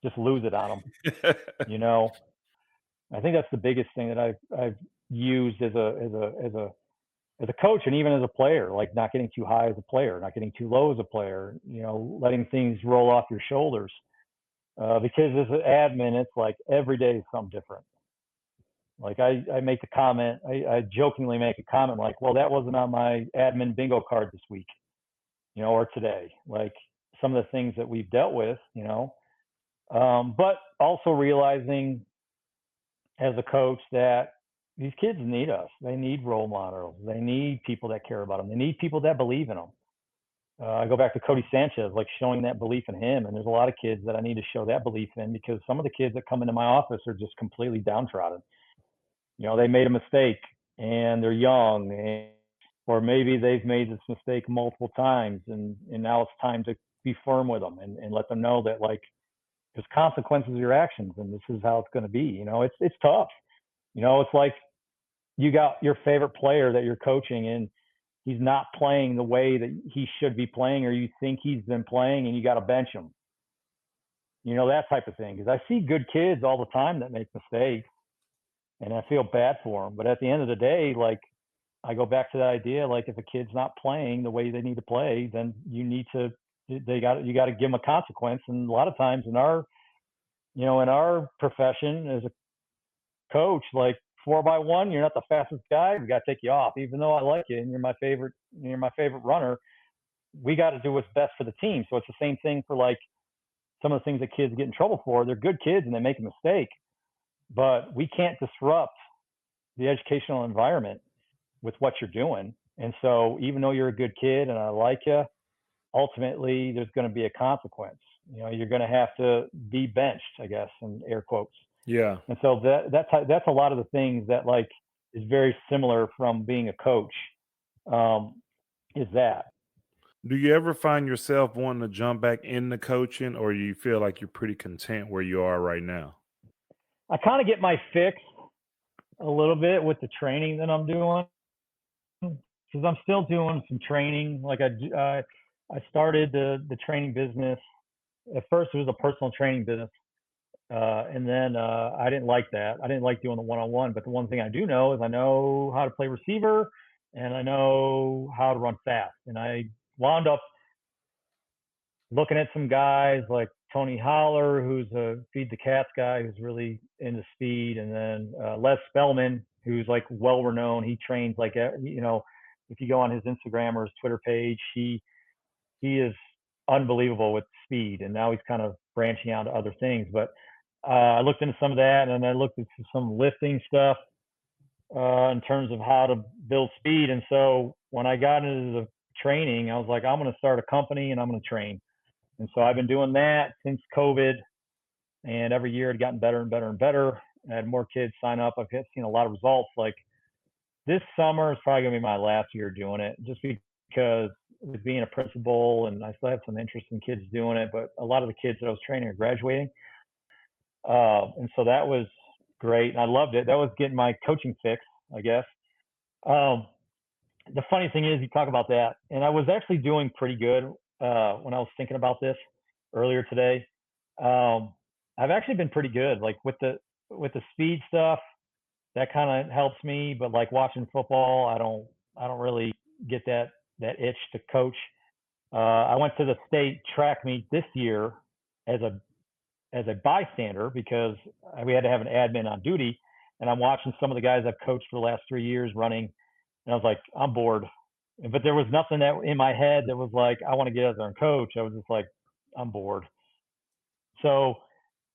just lose it on him. You know, I think that's the biggest thing that I've used as a coach and even as a player, like not getting too high as a player, not getting too low as a player, letting things roll off your shoulders. Because as an admin, it's like every day is something different. Like I make the comment, I jokingly make a comment like, well, that wasn't on my admin bingo card this week, or today. Like some of the things that we've dealt with, but also realizing as a coach that these kids need us. They need role models. They need people that care about them. They need people that believe in them. I go back to Cody Sanchez, like showing that belief in him. And there's a lot of kids that I need to show that belief in because some of the kids that come into my office are just completely downtrodden. They made a mistake and they're young, or maybe they've made this mistake multiple times, and now it's time to be firm with them and let them know that like there's consequences of your actions, and this is how it's going to be. It's tough. It's like you got your favorite player that you're coaching and he's not playing the way that he should be playing, or you think he's been playing, and you got to bench him. That type of thing. Because I see good kids all the time that make mistakes, and I feel bad for them. But at the end of the day, like I go back to that idea, like if a kid's not playing the way they need to play, then you got to give them a consequence. And a lot of times in our profession as a coach, like 4x1, you're not the fastest guy, we got to take you off. Even though I like you and you're my favorite runner, we got to do what's best for the team. So it's the same thing for like some of the things that kids get in trouble for. They're good kids and they make a mistake, but we can't disrupt the educational environment with what you're doing. And so even though you're a good kid and I like you, ultimately there's going to be a consequence. You're going to have to be benched, I guess, in air quotes. Yeah. And so that's a lot of the things that like is very similar from being a coach. Is that. Do you ever find yourself wanting to jump back into coaching, or you feel like you're pretty content where you are right now? I kind of get my fix a little bit with the training that I'm doing, because I'm still doing some training. Like I started the training business. At first, it was a personal training business. And then I didn't like that. I didn't like doing the one-on-one. But the one thing I do know is I know how to play receiver and I know how to run fast. And I wound up looking at some guys like Tony Holler, who's a Feed the Cats guy, who's really into speed. And then Les Spellman, who's like well-renowned. He trains like, if you go on his Instagram or his Twitter page, he is unbelievable with speed. And now he's kind of branching out to other things. But I looked into some of that, and I looked at some lifting stuff in terms of how to build speed. And so when I got into the training, I was like, I'm going to start a company and I'm going to train. And so I've been doing that since COVID, and every year it gotten better and better and better. I had more kids sign up. I've seen a lot of results. Like this summer is probably going to be my last year doing it, just because with being a principal, and I still have some interest in kids doing it, but a lot of the kids that I was training are graduating. And so that was great. And I loved it. That was getting my coaching fix, I guess. The funny thing is, you talk about that, and I was actually doing pretty good when I was thinking about this earlier today. I've actually been pretty good, like with the speed stuff. That kind of helps me, but like watching football, I don't really get that itch to coach. I went to the state track meet this year as a bystander because we had to have an admin on duty, and I'm watching some of the guys I've coached for the last 3 years running, and I was like, I'm bored. But there was nothing that in my head that was like, I want to get out there and coach. I was just like, I'm bored. So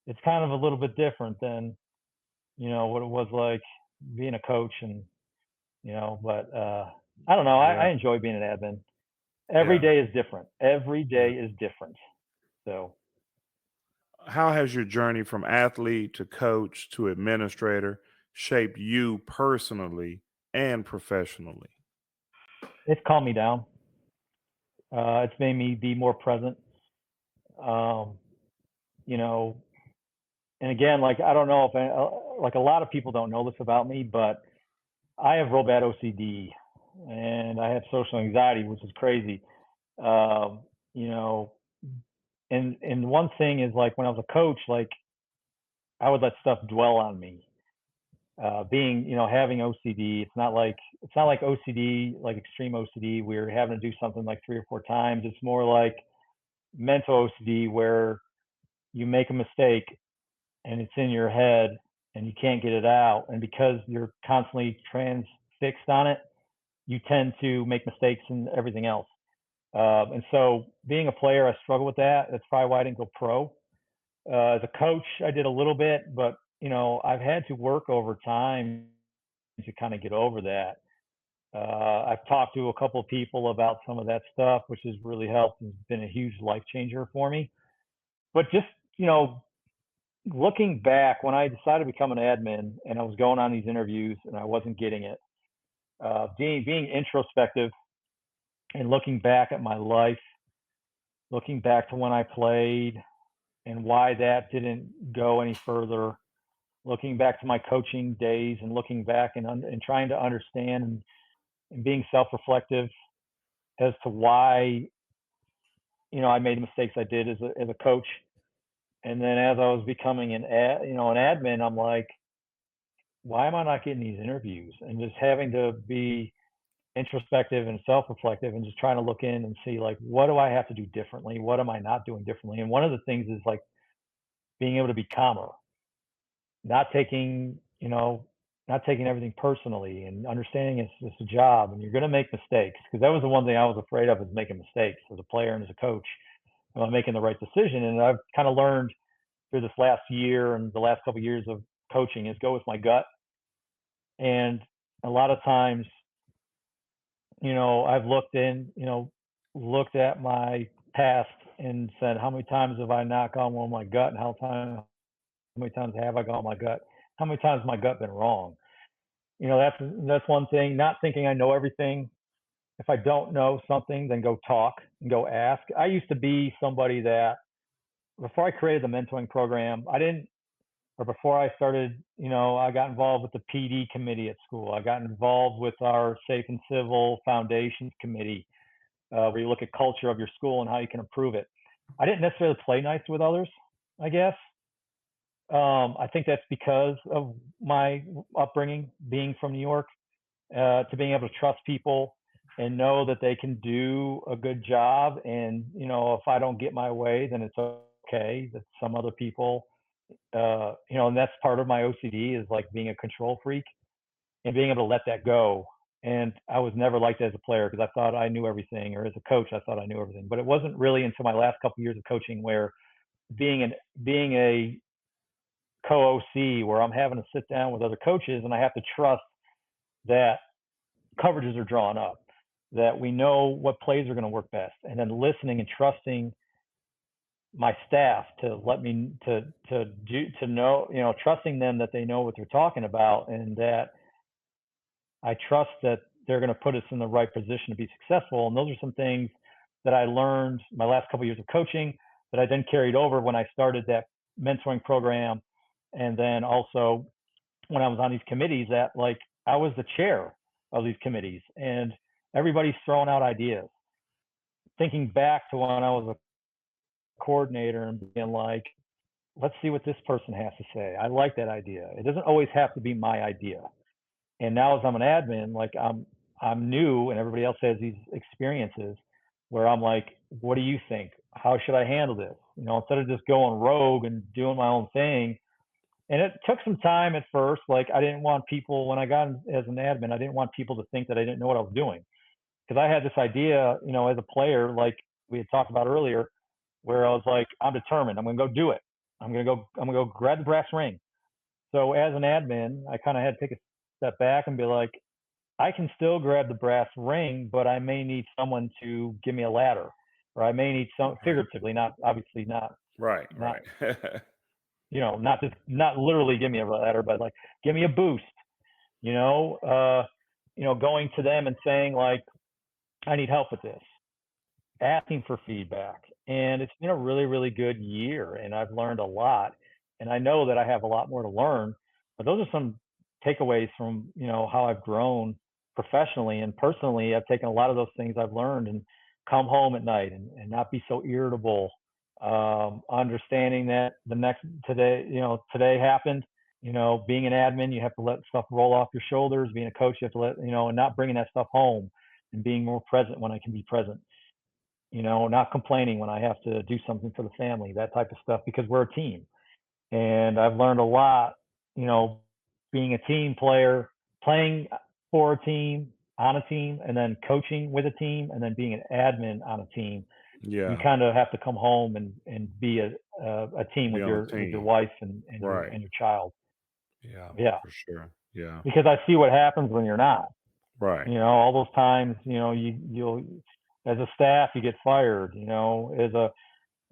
it's kind of a little bit different than, what it was like being a coach, and, but I don't know. I enjoy being an admin. Every day is different. Every day is different. So How has your journey from athlete to coach to administrator shaped you personally and professionally? It's calmed me down. It's made me be more present. Um, you know, and again, like I don't know if like a lot of people don't know this about me, but I have real bad OCD and I have social anxiety, which is crazy. Um, you know, and one thing is like when I was a coach, like I would let stuff dwell on me. Being, having OCD, it's not like OCD, like extreme OCD, where you're having to do something like 3 or 4 times. It's more like mental OCD where you make a mistake and it's in your head and you can't get it out. And because you're constantly transfixed on it, you tend to make mistakes and everything else. And so being a player, I struggle with that. That's probably why I didn't go pro. As a coach, I did a little bit, but I've had to work over time to kind of get over that. I've talked to a couple of people about some of that stuff, which has really helped and been a huge life changer for me. But just, you know, looking back when I decided to become an admin and I was going on these interviews and I wasn't getting it, being introspective and looking back at my life, looking back to when I played and why that didn't go any further, looking back to my coaching days and looking back and trying to understand and being self-reflective as to why I made the mistakes I did as a coach. And then as I was becoming an admin, I'm like, why am I not getting these interviews? And just having to be introspective and self-reflective and just trying to look in and see like, what do I have to do differently? What am I not doing differently? And one of the things is like being able to be calmer, not taking, not taking everything personally and understanding it's just a job and you're going to make mistakes. Because that was the one thing I was afraid of, is making mistakes as a player and as a coach. Am I making the right decision? And I've kind of learned through this last year and the last couple of years of coaching is go with my gut. And a lot of times, I've looked at my past and said, how many times have I not gone with my gut, and how many times have I gone with my gut? How many times has my gut been wrong? That's one thing. Not thinking I know everything. If I don't know something, then go talk and go ask. I used to be somebody that before I created the mentoring program, I didn't, or before I started, I got involved with the PD committee at school. I got involved with our Safe and Civil Foundations committee, where you look at culture of your school and how you can improve it. I didn't necessarily play nice with others, I guess. I think that's because of my upbringing, being from New York, to being able to trust people and know that they can do a good job. And, if I don't get my way, then it's okay that some other people, and that's part of my OCD, is like being a control freak and being able to let that go. And I was never like that as a player because I thought I knew everything, or as a coach, I thought I knew everything. But it wasn't really until my last couple of years of coaching where being a co-OC, where I'm having to sit down with other coaches and I have to trust that coverages are drawn up, that we know what plays are going to work best, and then listening and trusting my staff to let me to know, trusting them that they know what they're talking about, and that I trust that they're going to put us in the right position to be successful. And those are some things that I learned my last couple of years of coaching that I then carried over when I started that mentoring program. And then also when I was on these committees, that like I was the chair of these committees and everybody's throwing out ideas. Thinking back to when I was a coordinator and being like, let's see what this person has to say. I like that idea. It doesn't always have to be my idea. And now as I'm an admin, like I'm new and everybody else has these experiences where I'm like, what do you think? How should I handle this? Instead of just going rogue and doing my own thing. And it took some time at first. Like I didn't want people, when I got as an admin, I didn't want people to think that I didn't know what I was doing. Because I had this idea, as a player, like we had talked about earlier, where I was like, I'm determined. I'm going to go do it. I'm going to go grab the brass ring. So as an admin, I kind of had to take a step back and be like, I can still grab the brass ring, but I may need someone to give me a ladder, or I may need some, Right. figuratively, not obviously not Right, Not, right. not literally give me a letter, but like give me a boost. You know, going to them and saying like, I need help with this, asking for feedback. And it's been a really, really good year, and I've learned a lot. And I know that I have a lot more to learn, but those are some takeaways from, how I've grown professionally and personally. I've taken a lot of those things I've learned and come home at night and not be so irritable. Understanding that today happened. Being an admin, you have to let stuff roll off your shoulders. Being a coach, you have to and not bringing that stuff home and being more present when I can be present. Not complaining when I have to do something for the family, that type of stuff, because we're a team. And I've learned a lot, you know, being a team player, playing for a team, on a team, and then coaching with a team, and then being an admin on a team. You Yeah, kind of have to come home and be a team be with on a your team. wife and your Right. and your child. Yeah, Yeah, for sure. Yeah. because I see what happens when you're not. Right. All those times, you'll as a staff you get fired.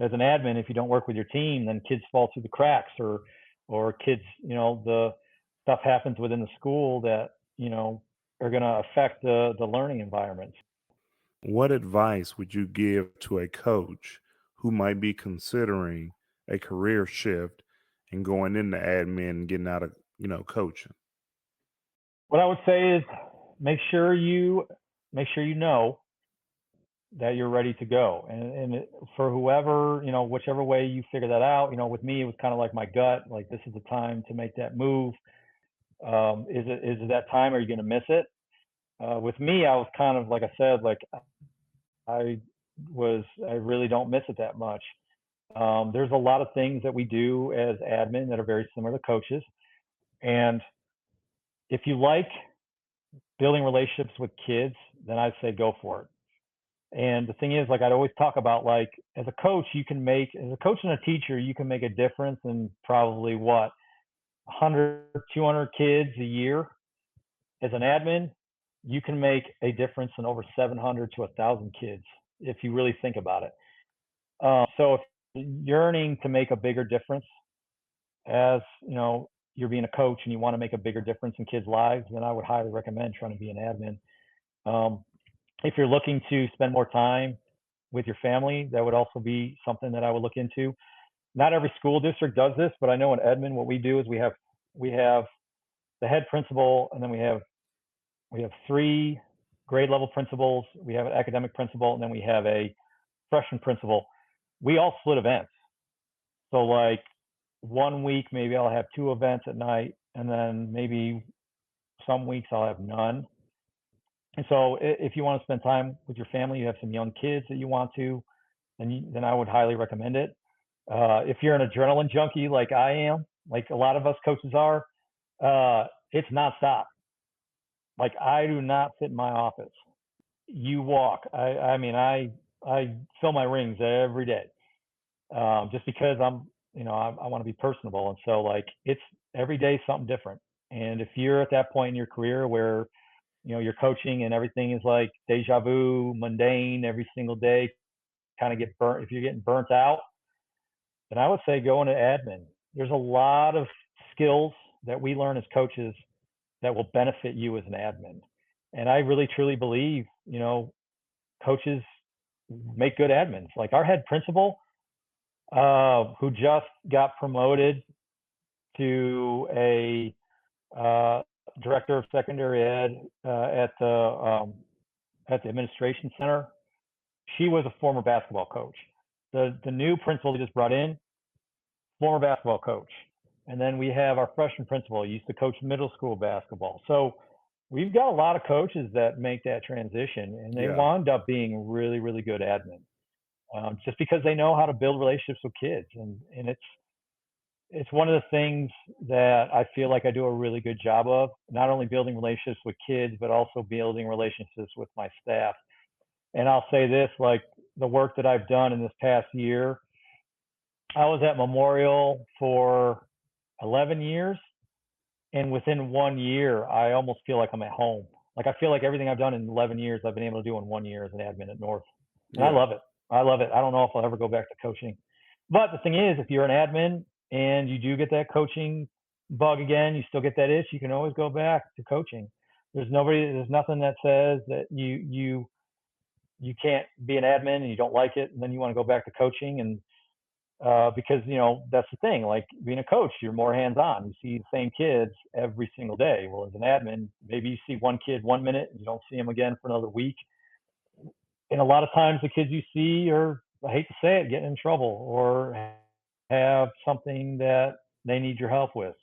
As an admin, if you don't work with your team, then kids fall through the cracks, or kids, the stuff happens within the school that are going to affect the learning environment. What advice would you give to a coach who might be considering a career shift and going into admin and getting out of, coaching? What I would say is make sure you know that you're ready to go, and for whoever, whichever way you figure that out. With me, it was kind of like my gut, like this is the time to make that move. Is it that time? Are you going to miss it? With me, I was kind of like I said, like I I really don't miss it that much. There's a lot of things that we do as admin that are very similar to coaches. And if you like building relationships with kids, then I'd say go for it. And the thing is, like I'd always talk about, like as a coach, as a coach and a teacher, you can make a difference in probably what, 100, 200 kids a year. As an admin, you can make a difference in over 700 to 1,000 kids if you really think about it. So if you're yearning to make a bigger difference, as you're being a coach and you want to make a bigger difference in kids' lives, then I would highly recommend trying to be an admin. Um, if you're looking to spend more time with your family, that would also be something that I would look into. Not every school district does this, but I know in Edmond, what we do is we have the head principal, and then we have three grade level principals. We have an academic principal, and then we have a freshman principal. We all split events. So like one week, maybe I'll have two events at night, and then maybe some weeks I'll have none. And so if you want to spend time with your family, you have some young kids that you want to, then I would highly recommend it. If you're an adrenaline junkie like I am, like a lot of us coaches are, it's nonstop. Like I do not sit in my office. You walk. I mean, I fill my rings every day, just because I want to be personable, and so like it's every day something different. And if you're at that point in your career where you're coaching and everything is like deja vu, mundane every single day, kind of get burnt. If you're getting burnt out, then I would say go into admin. There's a lot of skills that we learn as coaches that will benefit you as an admin. And I really truly believe, coaches make good admins. Like our head principal, who just got promoted to a director of secondary ed at the administration center. She was a former basketball coach. The new principal they just brought in, former basketball coach. And then we have our freshman principal, used to coach middle school basketball. So we've got a lot of coaches that make that transition, and they Yeah. wound up being really, really good admin, just because they know how to build relationships with kids. And it's one of the things that I feel like I do a really good job of, not only building relationships with kids, but also building relationships with my staff. And I'll say this, like the work that I've done in this past year, I was at Memorial for 11 years. And within 1 year, I almost feel like I'm at home. Like I feel like everything I've done in 11 years, I've been able to do in 1 year as an admin at North. And I Yeah. love it. I love it. I don't know if I'll ever go back to coaching. But the thing is, if you're an admin and you do get that coaching bug again, you still get that itch, you can always go back to coaching. There's nothing that says that you can't be an admin and you don't like it and then you want to go back to coaching. And because that's the thing, like being a coach, you're more hands-on, you see the same kids every single day. Well, as an admin, maybe you see one kid 1 minute and you don't see him again for another week. And a lot of times the kids you see are, I hate to say it, getting in trouble or have something that they need your help with.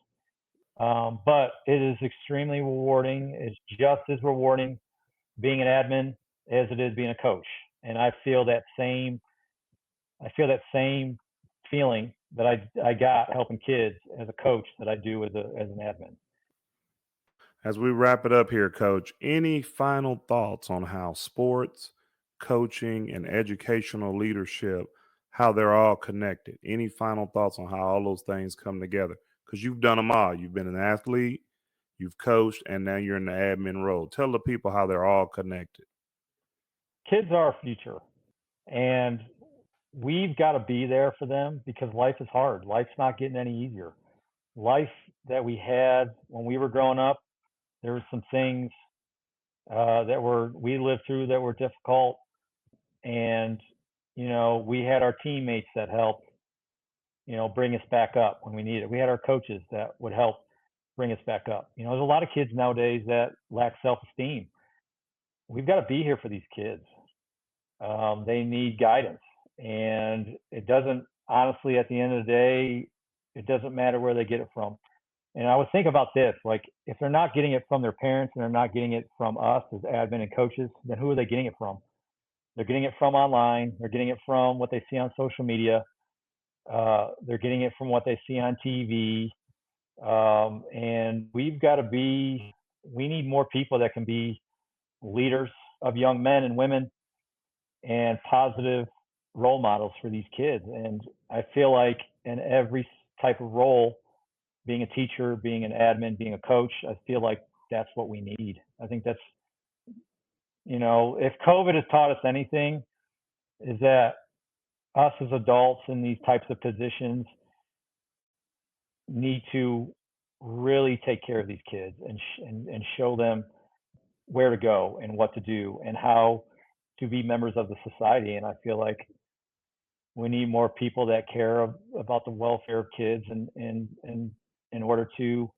But it is extremely rewarding. It's just as rewarding being an admin as it is being a coach. And I feel that same feeling that I got helping kids as a coach that I do as an admin. As we wrap it up here, Coach, any final thoughts on how sports, coaching, and educational leadership, how they're all connected? Any final thoughts on how all those things come together? Because you've done them all. You've been an athlete, you've coached, and now you're in the admin role. Tell the people how they're all connected. Kids are our future, and we've got to be there for them because life is hard. Life's not getting any easier. Life that we had when we were growing up, there were some things we lived through that were difficult, and we had our teammates that helped bring us back up when we needed it. We had our coaches that would help bring us back up. There's a lot of kids nowadays that lack self-esteem. We've got to be here for these kids. They need guidance, and it doesn't, honestly, at the end of the day, it doesn't matter where they get it from. And I would think about this, like if they're not getting it from their parents and they're not getting it from us as admin and coaches, then who are they getting it from? They're getting it from online. They're getting it from what they see on social media. They're getting it from what they see on TV. And we need more people that can be leaders of young men and women and positive role models for these kids. And I feel like in every type of role, being a teacher, being an admin, being a coach, I feel like that's what we need. I think that's, if COVID has taught us anything, is that us as adults in these types of positions need to really take care of these kids and show them where to go and what to do and how to be members of the society. And I feel like we need more people that care about the welfare of kids and in order to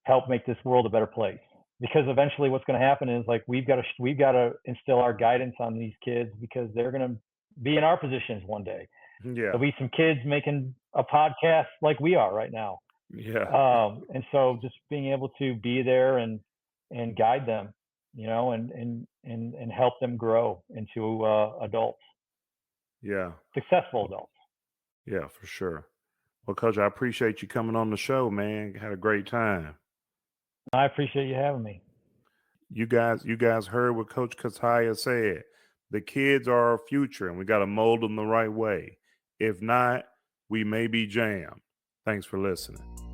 help make this world a better place. Because eventually what's going to happen is like we've got to instill our guidance on these kids because they're going to be in our positions one day. Yeah. There'll be some kids making a podcast like we are right now. Yeah. And so just being able to be there and guide them, and help them grow into adults, Yeah. successful adults. Yeah, for sure. Well, Coach, I appreciate you coming on the show, man. Had a great time. I appreciate you having me. You guys heard what Coach Cutaia said. The kids are our future, and we got to mold them the right way. If not, we may be jammed. Thanks for listening.